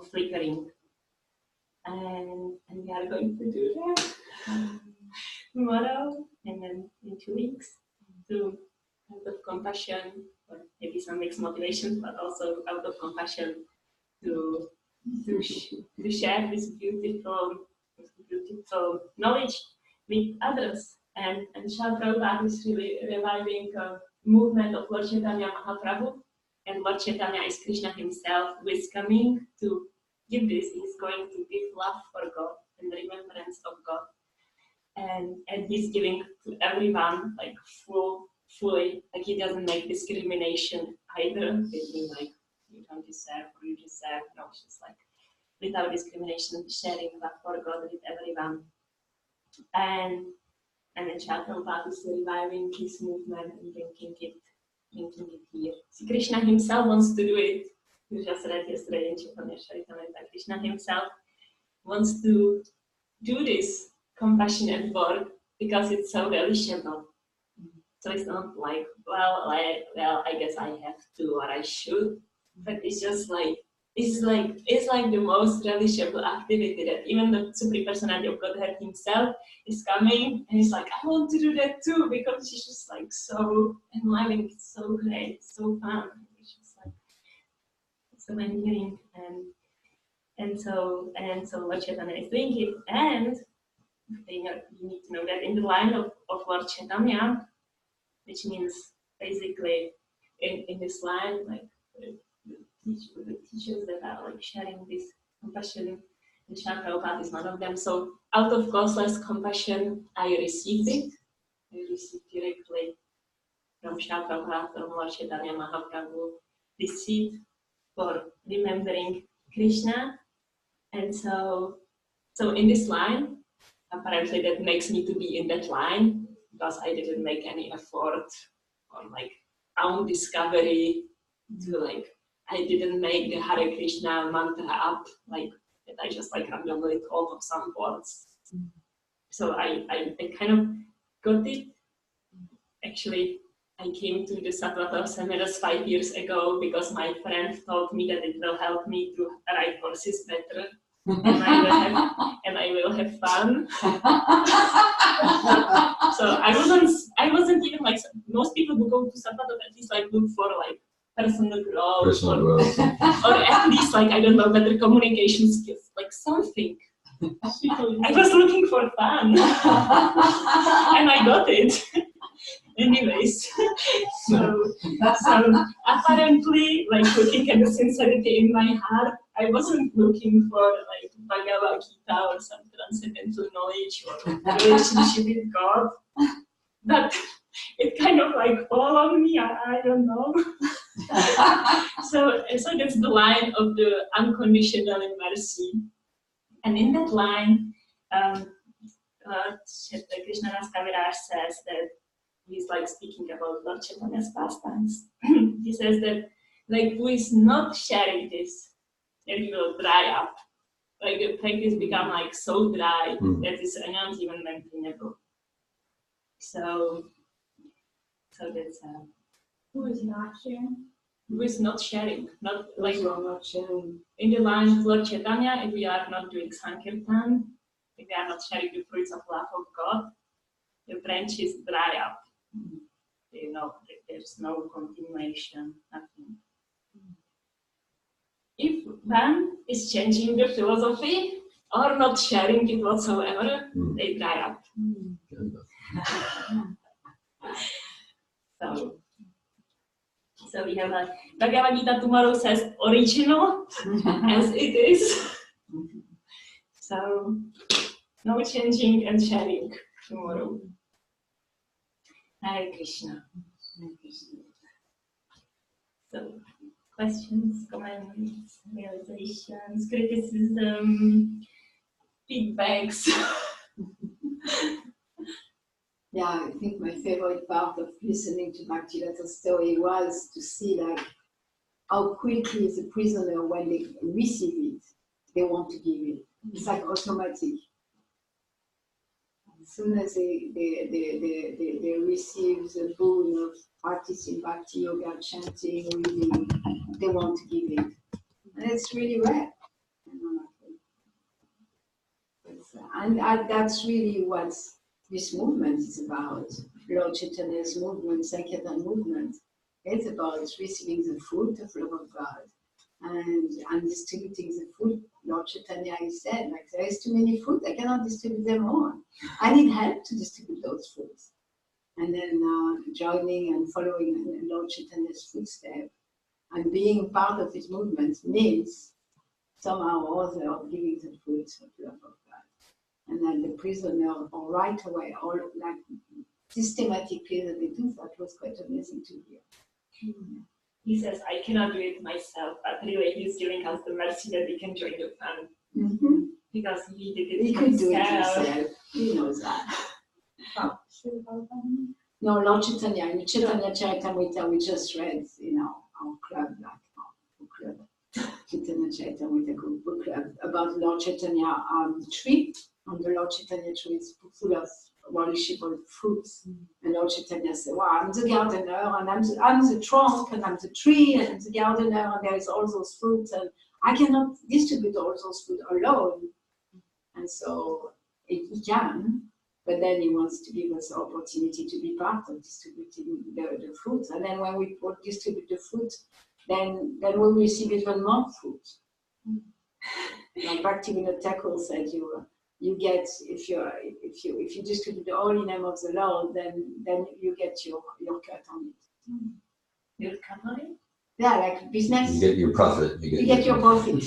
flickering. And we are going to do that tomorrow and then in 2 weeks, to out of compassion, or maybe some mixed motivation, but also out of compassion to share this beautiful knowledge with others. And Srila Prabhupada is really reviving a movement of Lord Chaitanya Mahaprabhu, and Lord Chaitanya is Krishna himself, who is coming to give this. He's going to give love for God and remembrance of God, and he's giving to everyone like fully, like he doesn't make discrimination either, thinking like you don't deserve or you deserve. No, it's just like without discrimination, sharing love for God with everyone. And then Srila Prabhupada is reviving this movement and bringing it here. See, Krishna himself wants to do it. We just read yesterday in Chaitanya Charitamrita. Krishna himself wants to do this compassionate work because it's so relishable. So it's not like, well, I guess I have to or I should, but it's just like it's like the most relishable activity that even the Supreme Personality of Godhead himself is coming and he's like, I want to do that too, because it's just like so enlivening, it's so great, it's so fun. It's just like so endearing, and so Lord Chaitanya is doing it, and you need to know that in the line of Lord Chaitanya, which means basically in this line, like the teachers that are like sharing this compassion, and Srila Prabhupada is one of them. So out of causeless compassion, I received it. I received directly from Srila Prabhupada, from Lord Chaitanya Mahaprabhu, this seed for remembering Krishna. And so in this line, apparently that makes me to be in that line, because I didn't make any effort or like own discovery to like, I didn't make the Hare Krishna mantra up, like that I just like randomly thought of some words. So I kind of got it. Actually, I came to the Sattvatar seminars 5 years ago because my friend told me that it will help me to ride horses better. And I will have fun. So I wasn't even like, most people who go to Sattvatar at least like look for like personal growth. Or at least like, I don't know, better communication skills, like something. I was looking for fun. And I got it. Anyways, so apparently, like looking at the sincerity in my heart, I wasn't looking for like Bhagavad Gita or some transcendental knowledge or relationship with God, but it kind of like followed me. I don't know. So that's the line of the unconditional mercy, and in that line, Krishna Das Kaviraj says that. He's like speaking about Lord Chaitanya's pastimes. He says that like who is not sharing this, then he will dry up. Like the practice become like so dry that it's not even maintainable. So that's Who is not sharing? Who is not sharing? Not like not sharing. In the line of Lord Chaitanya, if we are not doing Sankirtan, if we are not sharing the fruits of love of God, the branches dry up. You know, there's no continuation, nothing. If one is changing the philosophy or not sharing it whatsoever, they dry up. So we have a Bhagavad Gita tomorrow says original as it is. So no changing and sharing tomorrow. Hare Krishna. So, questions, comments, realizations, criticism, feedbacks. Yeah, I think my favorite part of listening to Bhaktivedanta story was to see like how quickly the prisoner, when they receive it, they want to give it. It's like automatic. As soon as they receive the boon of practicing bhakti yoga, chanting, reading, they want to give it. And it's really rare. And that's really what this movement is about. Lord Chaitanya's movement, Sankirtan movement. It's about receiving the fruit of love of God and distributing the fruit. Lord Chaitanya said, like, there is too many fruit, I cannot distribute them all. I need help to distribute those fruits. And then joining and following Lord Chaitanya's footsteps and being part of his movement means somehow or other of giving the fruits of love of God. And then the prisoner, or right away, or like systematically that they do that was quite amazing to hear. He says, I cannot do it myself, but anyway, he's giving us the mercy that we can join the fun. Because he did it He could do it himself. He knows that. No, Lord Chaitanya, in Chaitanya Charitamrita, we just read, our club, like our book club, Chaitanya Charitamrita book club, about Lord Chaitanya tree. And the Lord Chaitanya tree is full of worshipable fruits. And Lord Chaitanya said, well, I'm the gardener, and I'm the trunk, and I'm the tree, and I'm the gardener, and there is all those fruits, and I cannot distribute all those fruits alone. And so he can, but then he wants to give us the opportunity to be part of distributing the fruits. And then when we distribute the fruit, then we receive even more fruit. Like Bhaktivinoda Thakur said, you get, if you distribute all in the name of the Lord, then you get your cut on it. Your cut on it? Yeah, like business. You get your profit. You get your profit.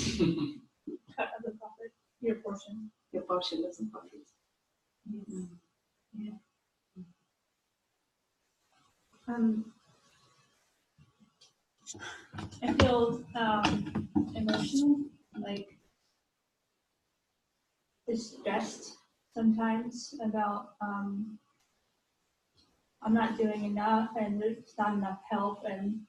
Cut of the profit. Your portion. Your portion of the profit. Yes. Yeah. I feel emotional, like distressed sometimes about I'm not doing enough and there's not enough help and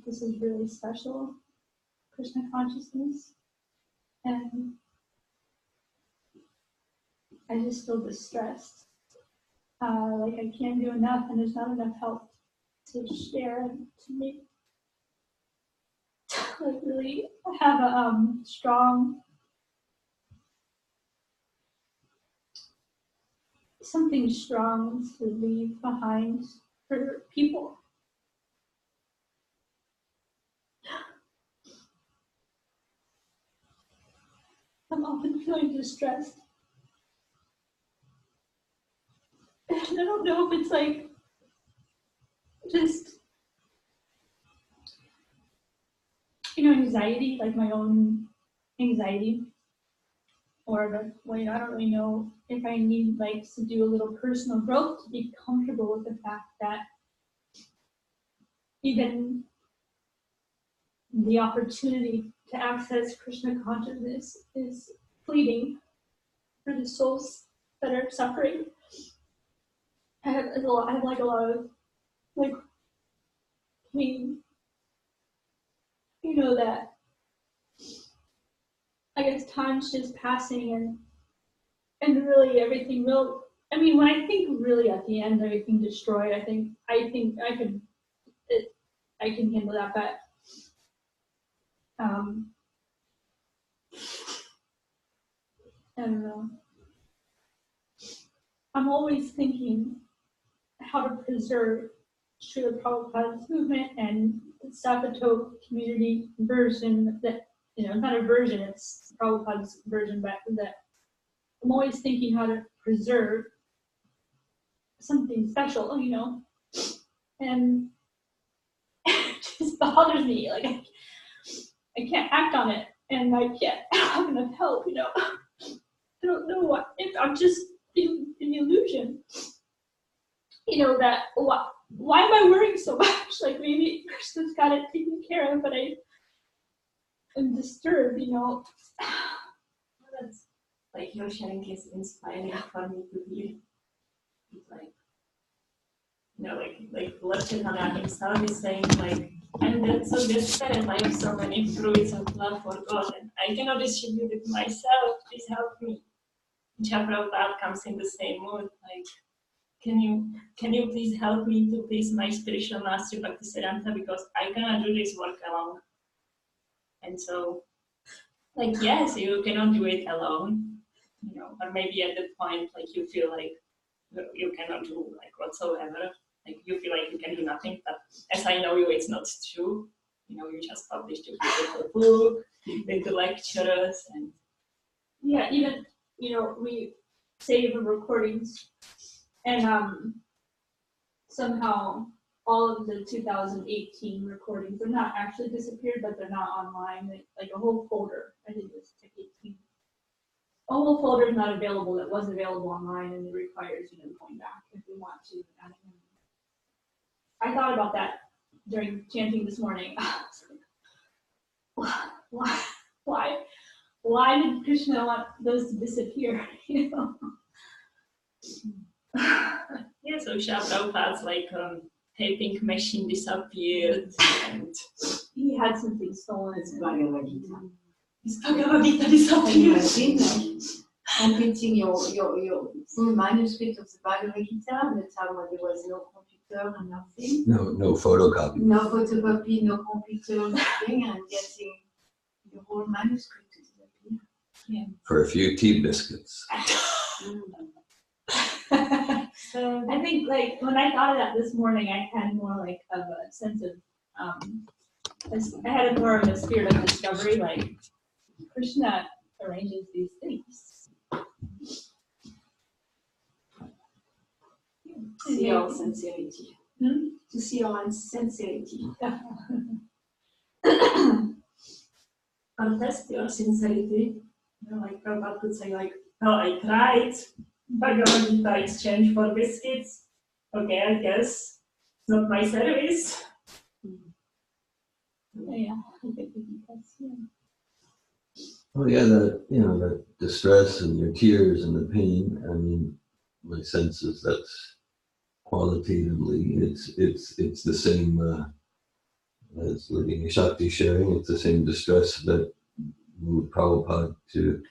this is really special, Krishna consciousness, and I just feel distressed. Like I can't do enough and there's not enough help to share and to make like really have a strong something strong to leave behind for people. I'm often feeling distressed. And I don't know if it's like just anxiety, like my own anxiety, or I don't really know if I need like to do a little personal growth to be comfortable with the fact that even the opportunity to access Krishna consciousness is fleeting for the souls that are suffering. I have a lot of like pain, that I guess time's just passing and really everything will. I mean, when I think really at the end everything destroyed, I think I can handle that, but I don't know. I'm always thinking how to preserve Srila Prabhupada's movement and the Sappho community version that, not a version, it's Prabhupada's version, but that I'm always thinking how to preserve something special, and it just bothers me. Like I can't act on it, and I don't have enough help, I don't know what, if I'm just in the illusion, that why am I worrying so much? Like maybe Krishna's got it taken care of, but I'm disturbed, That's like your sharing is inspiring for me to hear. It's like like Lord Chaitanya himself is saying, like, I'm so desperate, I have so many fruits of love for God, and I cannot distribute it myself, please help me. Prabhupada comes in the same mood, like, can you please help me to please my spiritual master Bhaktisiddhanta, because I cannot do this work alone. And so, like, yes, you cannot do it alone, or maybe at that point, like, you feel like you cannot do like whatsoever, like you feel like you can do nothing, but as I know you, it's not true. You just published a beautiful book, did the lectures, and yeah, even we save the recordings, and somehow all of the 2018 recordings are not actually disappeared, but they're not online. Like a whole folder, I think it was 18. A whole folder is not available that was available online, and it requires going back if we want to. I thought about that during chanting this morning. Why did Krishna want those to disappear? Yeah, so Prabhupada's like taping machine disappeared, and he had something stolen. It's Bhagavad Gita. his Bhagavad Gita Can you disappeared. imagine completing your full manuscript of the Bhagavad Gita at the time when there was no computer and nothing? No photocopy. No photocopy, no computer, nothing, and getting the whole manuscript to disappear. Yeah. For a few tea biscuits. So I think like when I thought of that this morning, I had more like of a sense of I had more of a spirit of discovery. Like Krishna arranges these things. To see our sincerity. To see our sincerity. contest your sincerity. Like Prabhupada could say, like, oh, I tried Bhagavad Gita exchange for biscuits. Okay, I guess it's not my service. Yeah, I think that's Oh yeah, that distress and your tears and the pain. I mean, my sense is that's qualitatively it's the same as Hladini Shakti sharing. It's the same distress that moved Prabhupada to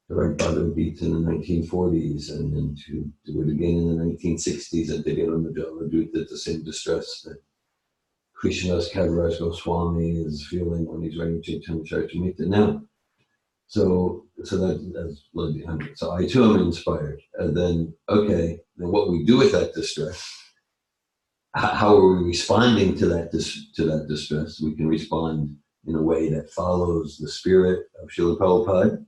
write Bhagavad Gita in the 1940s, and then to do it again in the 1960s at the Jaladut. It's the same distress that Krishnadas Kaviraj Goswami is feeling when he's writing Chaitanya Charitamrita now. So that's so I too am inspired. And then what we do with that distress, how are we responding to that distress? We can respond in a way that follows the spirit of Srila Prabhupada,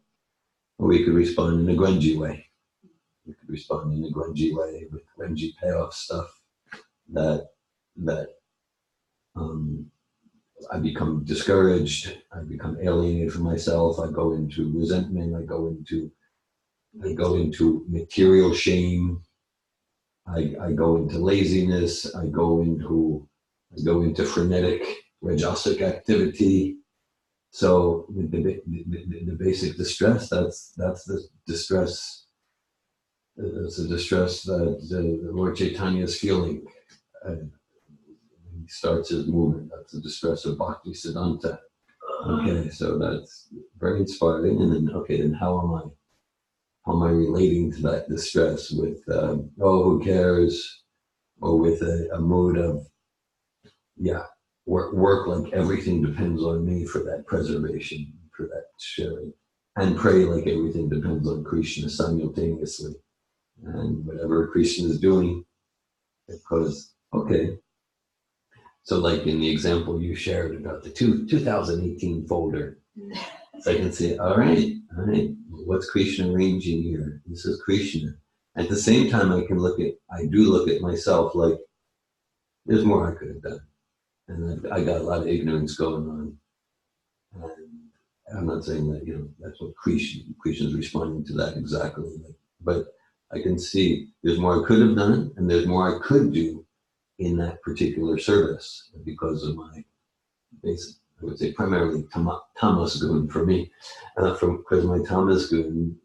or we could respond in a grungy way. We could respond in a grungy way with grungy payoff stuff that I become discouraged, I become alienated from myself, I go into resentment, I go into material shame, I go into laziness, I go into frenetic rajasic activity. So the basic distress, that's the distress. It's a distress that the Lord Chaitanya is feeling. He starts his movement. That's the distress of Bhakti Siddhanta. Okay, so that's very inspiring. And then how am I relating to that distress with who cares, or with a mood of work like everything depends on me for that preservation, for that sharing, and pray like everything depends on Krishna simultaneously, and whatever Krishna is doing, because So like in the example you shared about the 2018 folder, so I can say, all right, what's Krishna arranging here? This is Krishna. At the same time, I do look at myself like, there's more I could have done. And I got a lot of ignorance going on. And I'm not saying that, that's what Krishna's responding to that exactly. But I can see there's more I could have done, and there's more I could do in that particular service because of my basic, I would say primarily tamas gun for me. Because my tamas gun,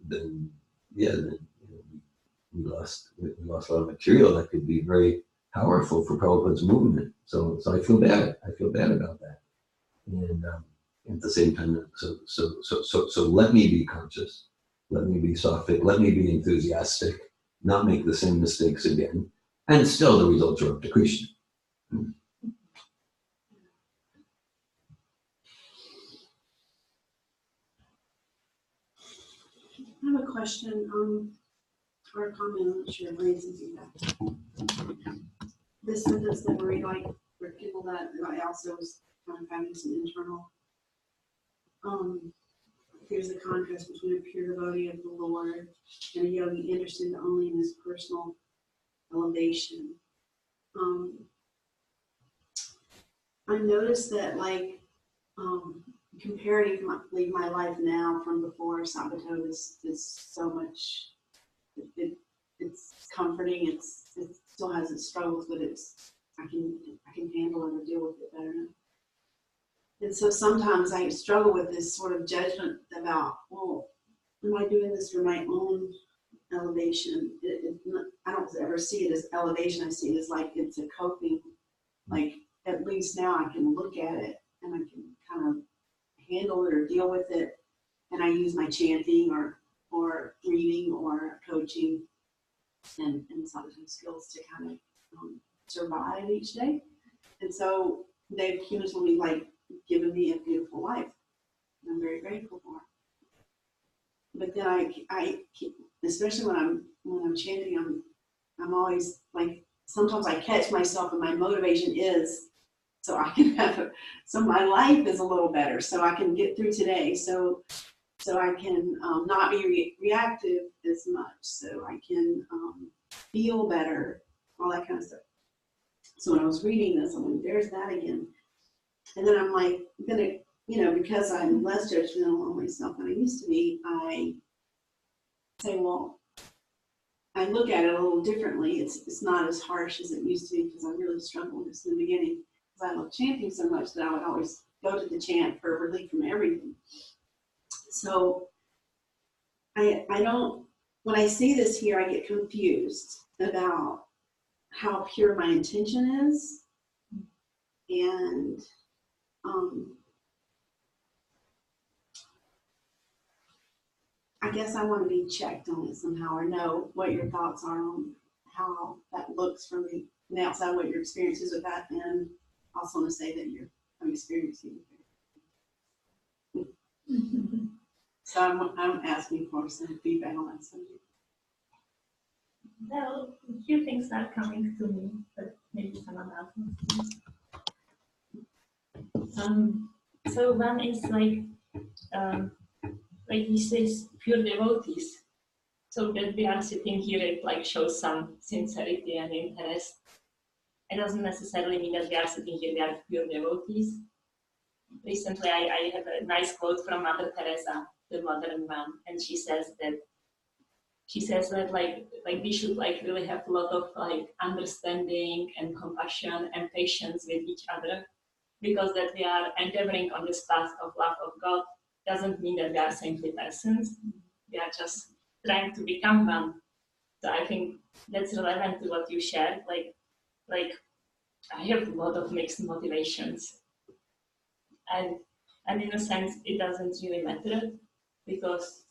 we lost a lot of material that could be very powerful for Prabhupada's movement. So I feel bad. I feel bad about that. And at the same time, so let me be conscious. Let me be soft. Let me be enthusiastic. Not make the same mistakes again. And still, the results are up to Krishna. I have a question or a comment. I'm not sure if reason to that. This sentence that we like for people that I also was kind of having some internal. Here's the contrast between a pure devotee of the Lord and a yogi interested only in his personal elevation. I noticed that, like, comparatively my life now from before Sabato is so much. It's comforting. It still has its struggles, but I can handle it or deal with it better now. And so sometimes I struggle with this sort of judgment about, well, am I doing this for my own elevation? I don't ever see it as elevation. I see it as like it's a coping. Like, at least now I can look at it and I can kind of handle it or deal with it. And I use my chanting or reading or coaching and some skills to kind of survive each day. And so they've cumulatively like given me a beautiful life. And I'm very grateful for it. But then I keep, especially when I'm chanting, I'm always like, sometimes I catch myself and my motivation is so I can so my life is a little better, so I can get through today, so I can not be reactive as much, so I can feel better, all that kind of stuff. So when I was reading this, I'm like, there's that again. And then I'm like, because I'm less judgmental on myself than I used to be, I say, well, I look at it a little differently. It's not as harsh as it used to be because I really struggled with this in the beginning because I love chanting so much that I would always go to the chant for relief from everything. So I don't, when I see this here, I get confused about how pure my intention is. And I guess I want to be checked on it somehow or know what your thoughts are on how that looks from the outside, what your experience is with that. And I also want to say that I'm experiencing it. So I'm asking for some feedback on that subject. Well, a few things are coming to me, but maybe someone else wants to. So one is like he says, pure devotees. So that we are sitting here, it like shows some sincerity and interest. It doesn't necessarily mean that we are sitting here, we are pure devotees. Recently, I have a nice quote from Mother Teresa, the modern one, and she says that like we should like really have a lot of like understanding and compassion and patience with each other, because that we are endeavoring on this path of love of God doesn't mean that we are saintly persons. We are just trying to become one. So I think that's relevant to what you shared. Like I have a lot of mixed motivations, and in a sense it doesn't really matter, because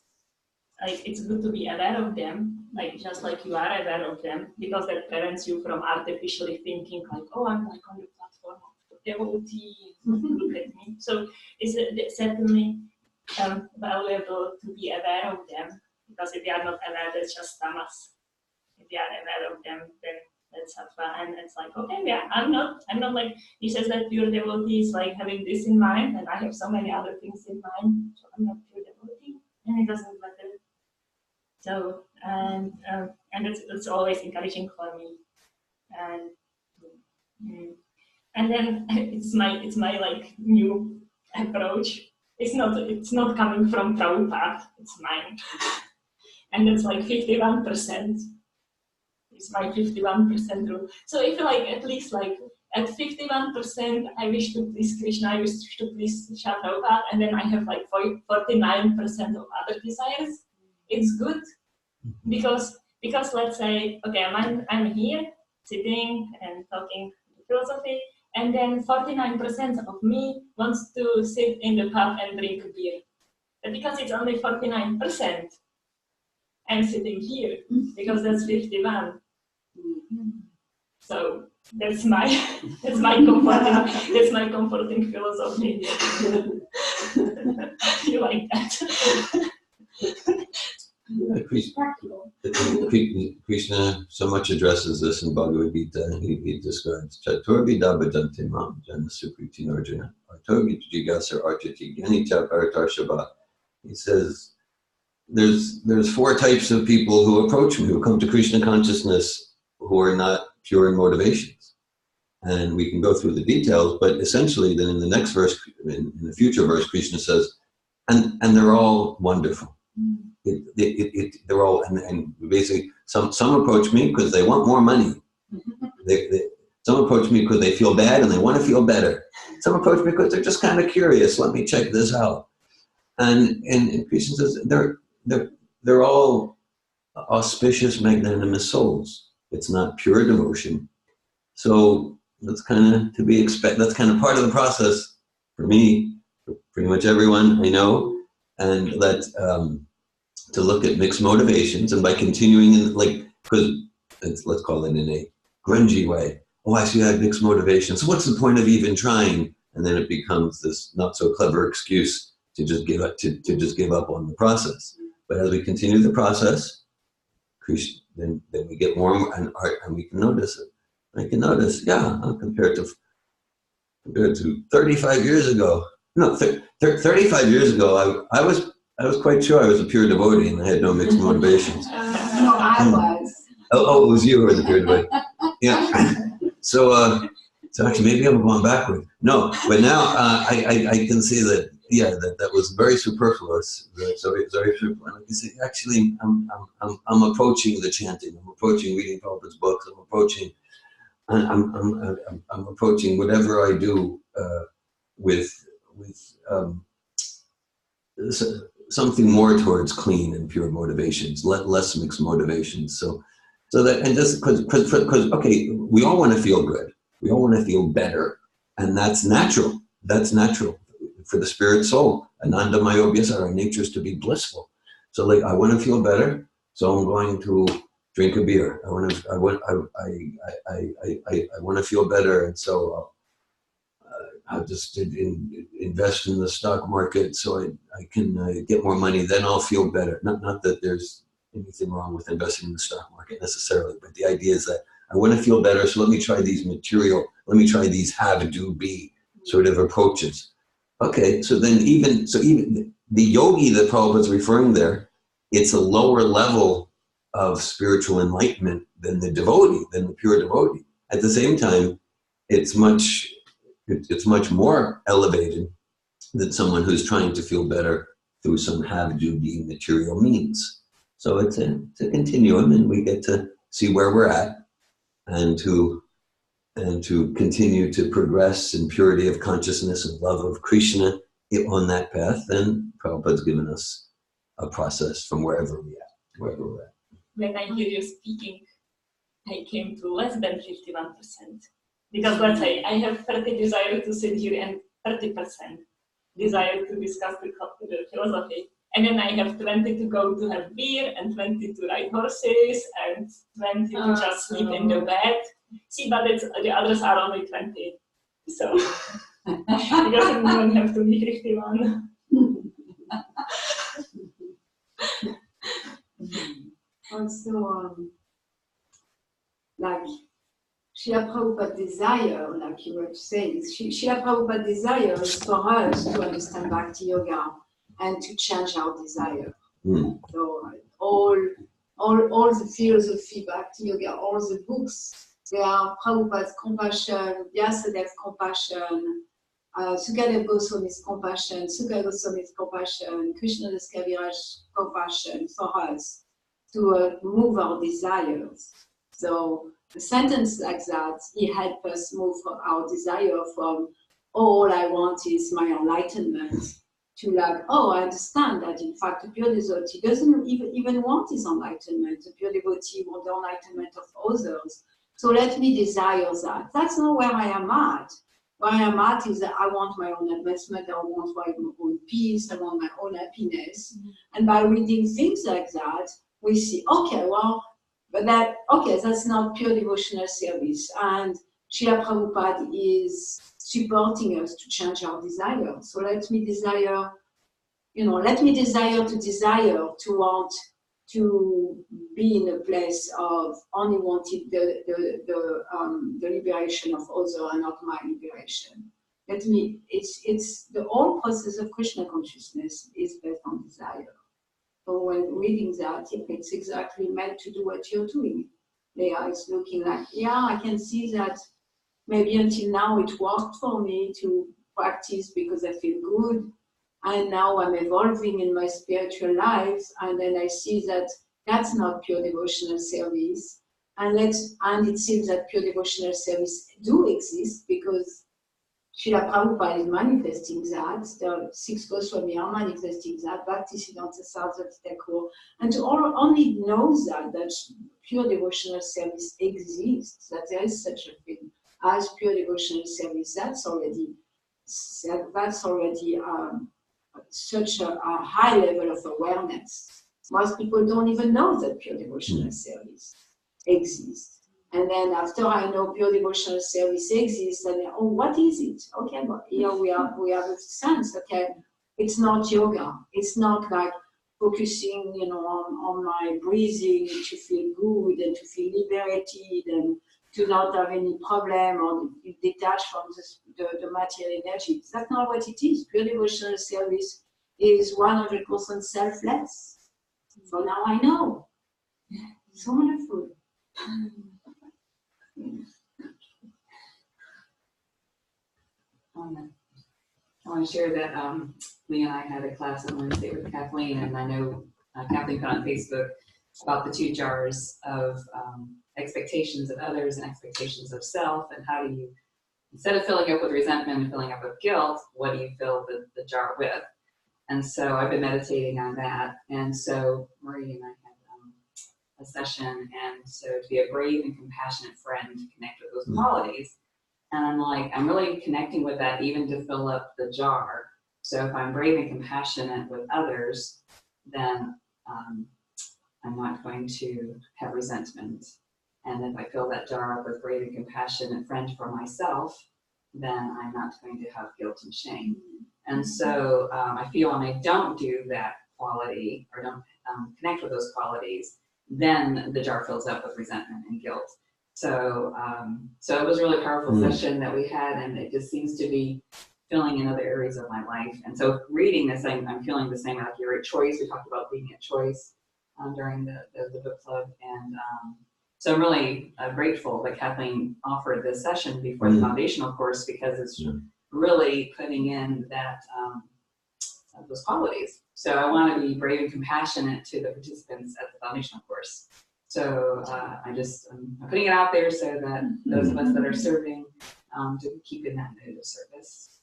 like it's good to be aware of them, like just like you are aware of them, because that prevents you from artificially thinking like, oh, I'm like on the platform of devotee, look at me. So it's certainly valuable to be aware of them, because if you are not aware, that's just tamas. If you are aware of them, then that's sattva, and it's like, okay, yeah, I'm not like, he says that pure devotee is like having this in mind, and I have so many other things in mind, so I'm not pure devotee, and it doesn't matter. So, and it's always encouraging for me, and then it's my like new approach. It's not coming from Prabhupada, it's mine, and it's like 51%. It's my 51% rule. So if like at least like at 51%, I wish to please Krishna, I wish to please Prabhupada, and then I have like 49% of other desires. It's good, because let's say, okay, I'm here, sitting and talking philosophy. And then 49% of me wants to sit in the pub and drink a beer. But because it's only 49%, I'm sitting here because that's 51. So that's my comforting philosophy. You like that? Yeah, Krishna so much addresses this in Bhagavad Gita. He describes Chaturvida bhajantimam jana sukriti arjuna Chaturvida jigasar archati ganita paratarshava. He says there's four types of people who approach me, who come to Krishna consciousness, who are not pure in motivations. And we can go through the details, but essentially then in the next verse, in the future verse, Krishna says, and they're all wonderful. They're all, and basically some approach me because they want more money. Some approach me because they feel bad and they want to feel better. Some approach me because they're just kind of curious. Let me check this out. And Krishna says they're all auspicious, magnanimous souls. It's not pure devotion. So that's kind of to be expected. That's kind of part of the process for me, for pretty much everyone I know, and that. To look at mixed motivations, and by continuing in, like, because let's call it in a grungy way. Oh, I see I have mixed motivations. So what's the point of even trying? And then it becomes this not so clever excuse to just give up just give up on the process. But as we continue the process, then we get more and we can notice it. I can notice, compared to 35 years ago. No, 35 years ago, I was quite sure I was a pure devotee and I had no mixed motivations. No, I was. Oh, it was you who were the pure devotee. Yeah. So actually, maybe I'm going backward. No, but now I can see that. Yeah, that was very superfluous. Very superfluous. And I can see actually, I'm approaching the chanting. I'm approaching reading Prabhupada's books. I'm approaching whatever I do with something more towards clean and pure motivations, less mixed motivations. So that, and just because okay, we all want to feel good, we all want to feel better, and that's natural. That's natural for the spirit soul. Ananda Mayobhyasa, our nature is to be blissful. So like, I want to feel better, so I'm going to drink a beer. I want to feel better, and so I'll just invest in the stock market so I can get more money. Then I'll feel better. Not that there's anything wrong with investing in the stock market necessarily, but the idea is that I want to feel better, so let me try these have, do, be sort of approaches. Okay, so even the yogi that Prabhupada's referring there, it's a lower level of spiritual enlightenment than the devotee, than the pure devotee. At the same time, it's much more elevated than someone who's trying to feel better through some have, do, be material means. So it's a continuum, and we get to see where we're at and to continue to progress in purity of consciousness and love of Krishna on that path. Then Prabhupada's given us a process from wherever we're at. When I hear you speaking, I came to less than 51%. Because let's say I have 30 desire to sit here and 30% desire to discuss the philosophy. And then I have 20 to go to have beer, and 20 to ride horses, and 20 to just sleep in the bed. See, but the others are only 20. So, it doesn't even have to be 51. Also, like, Srila Prabhupada desire, like you were saying, Srila Prabhupada desire is for us to understand Bhakti Yoga and to change our desire. So all the philosophy, Bhakti Yoga, all the books, they are Prabhupada's compassion, Vyasadev's compassion, Sukadev Goswami's compassion, Sukha Goswami's compassion, Krishnadas Kaviraj's compassion for us to move our desires. So a sentence like that, he helped us move our desire from, oh, all I want is my enlightenment, to like, oh, I understand that in fact the pure devotee doesn't even want his enlightenment. The pure devotee wants the enlightenment of others. So let me desire that. That's not where I am at. Where I am at is that I want my own advancement, I want my own peace, I want my own happiness. And by reading things like that, we see, okay, well, that's not pure devotional service. And Srila Prabhupada is supporting us to change our desire. So let me desire to want to be in a place of only wanting the liberation of others and not my liberation. It's the whole process of Krishna consciousness is based on desire. So when reading that, it's exactly meant to do what you're doing. Leah is looking like, yeah, I can see that maybe until now it worked for me to practice because I feel good. And now I'm evolving in my spiritual life, and then I see that that's not pure devotional service. And it seems that pure devotional service do exist because Srila Prabhupada is manifesting that, the 6 Goswami are manifesting that, Bhaktisiddhanta Saraswati Thakur, and to only know that pure devotional service exists, that there is such a thing as pure devotional service, that's already such a high level of awareness. Most people don't even know that pure devotional service exists. And then after I know pure devotional service exists, and then, oh, what is it? Okay, but here we have a sense. Okay, it's not yoga. It's not like focusing, on my breathing to feel good and to feel liberated and to not have any problem or detached from the material energy. That's not what it is. Pure devotional service is 100% selfless. So now I know. So wonderful. I want to share that Lee and I had a class on Wednesday with Kathleen, and I know Kathleen put on Facebook about the 2 jars of expectations of others and expectations of self, and how do you, instead of filling up with resentment and filling up with guilt, what do you fill the jar with? And so I've been meditating on that, and so Marie and I had a session, and so to be a brave and compassionate friend to connect with those qualities. And I'm really connecting with that even to fill up the jar. So if I'm brave and compassionate with others, then I'm not going to have resentment. And if I fill that jar up with brave and compassionate friend for myself, then I'm not going to have guilt and shame. And so I feel when I don't do that quality or don't connect with those qualities, then the jar fills up with resentment and guilt. So it was a really powerful session that we had, and it just seems to be filling in other areas of my life. And so reading this, I'm feeling the same, like you're at choice. We talked about being at choice during the book club. And so I'm really grateful that Kathleen offered this session before the foundational course, because it's really putting in that those qualities. So I want to be brave and compassionate to the participants at the foundational course. So I'm putting it out there so that those of us that are serving to keep in that mood of service.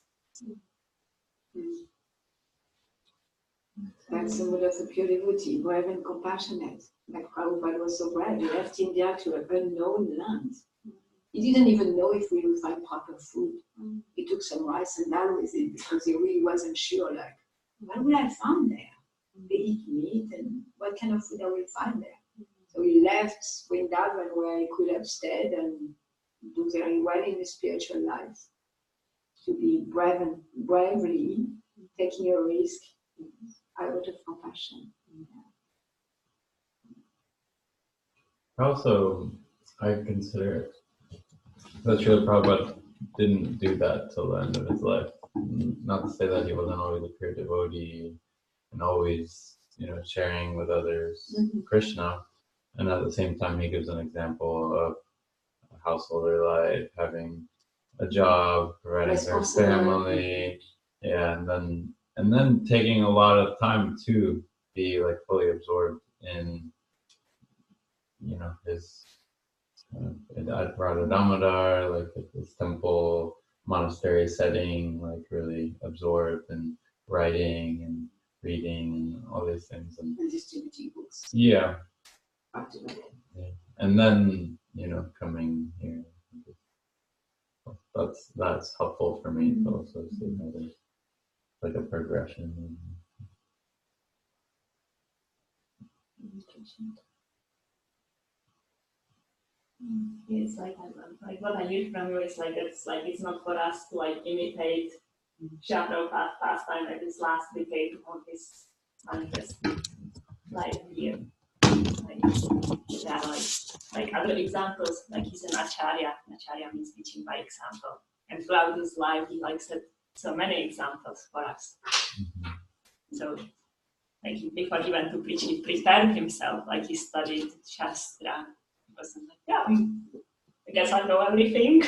That's the mood of the pure devotee, brave and compassionate. Like Prabhupada was so brave. He left India to an unknown land. He didn't even know if we would find proper food. He took some rice and dal with him because he really wasn't sure, like, what will I find there? They eat meat, and what kind of food I will find there? So he left Vrindavan, where he could have stayed and do very well in his spiritual life, to be bravely taking a risk out of compassion. Also, I consider that Srila Prabhupada didn't do that till the end of his life. Not to say that he wasn't always a pure devotee and always, sharing with others Krishna. And at the same time, he gives an example of a householder life, having a job, providing for his family, and then taking a lot of time to be fully absorbed in, his at Radha Damodar, his temple monastery setting, really absorbed in writing and reading and all these things, and distributing books. Yeah. And then coming here. That's helpful for me to also see how there's like a progression. It's like what I hear from you is like it's not for us to like imitate Prabhupada's pastime at this last decade of this manifest life here. There are like other examples, like he's an acharya. Acharya means teaching by example. And throughout his life, he set so many examples for us. So, like before he went to preach, he prepared himself. Like he studied Shastra. He wasn't like, yeah, I guess I know everything.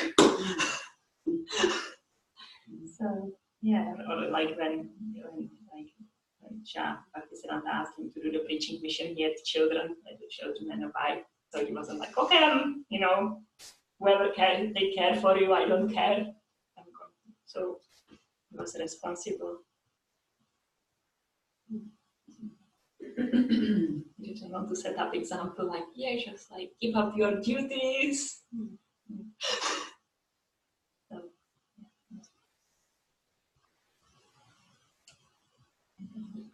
So yeah, or like when Shah Bhaktisiddhanta asked him to do the preaching mission, he had children, like the children and a wife. So he wasn't like, okay, whoever can take care for you, I don't care. So he was responsible. You just want to set up example like, yeah, just like give up your duties. So,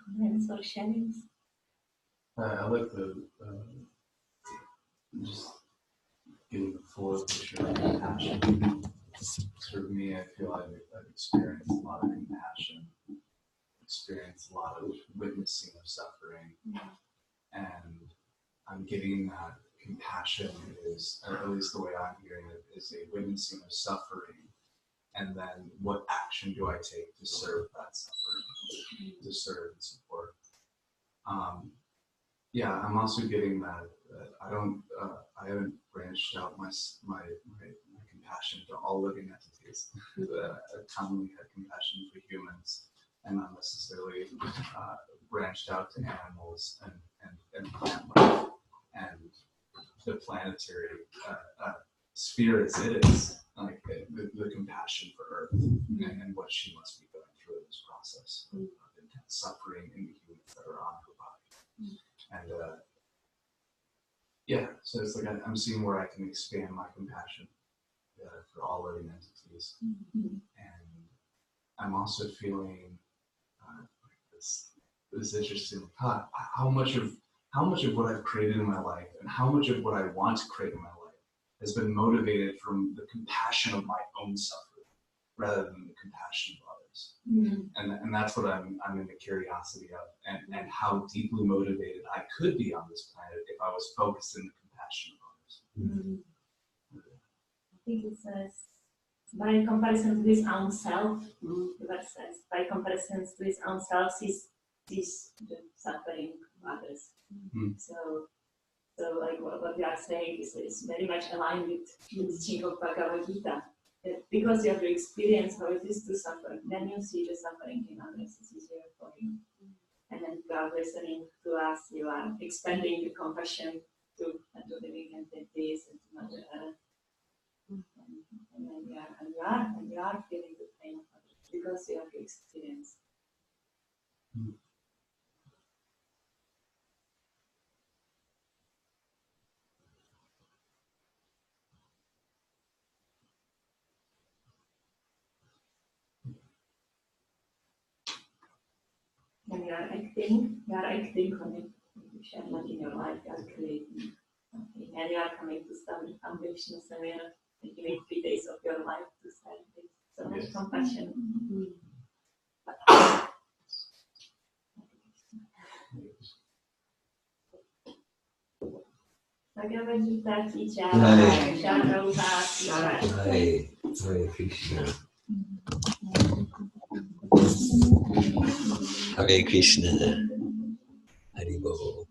comments or sharings? I'd like to just give a fuller picture of compassion. For me, I feel I've experienced a lot of compassion, experienced a lot of witnessing of suffering, and I'm getting that compassion is, at least the way I'm hearing it, is a witnessing of suffering, and then what action do I take to serve that suffering, to serve and support. Yeah, I'm also getting that I haven't branched out my compassion to all living entities. I've commonly had compassion for humans, and not necessarily branched out to animals and plant life and the planetary sphere as it is, like the compassion for Earth and what she must be going through in this process of intense suffering in the humans that are on her body. And yeah, so it's like I'm seeing where I can expand my compassion for all living entities. And I'm also feeling this interesting thought, how much of what I've created in my life and how much of what I want to create in my life has been motivated from the compassion of my own suffering rather than the compassion of others. And that's what I'm in the curiosity of, and how deeply motivated I could be on this planet if I was focused in the compassion of others. I think it says, by comparison to his own self, the verse says, by comparison to his own self, sees the suffering of others. So like what we are saying is very much aligned with the teaching of Bhagavad Gita. Because you have to experience how it is to suffer, then you see the suffering in others. It's easier for you. And then you are listening to us, you are expanding the compassion to living entities and to Mother Earth. And then you are feeling the pain of others because you have to experience. And you are acting on it. You share not in your life, you are creating something. And you are coming to start the foundation somewhere, and giving 3 days of your life to start it. So much compassion. Bhagavad Gita teacher, Hare Krishna. Hare Krishna. Hari Bol.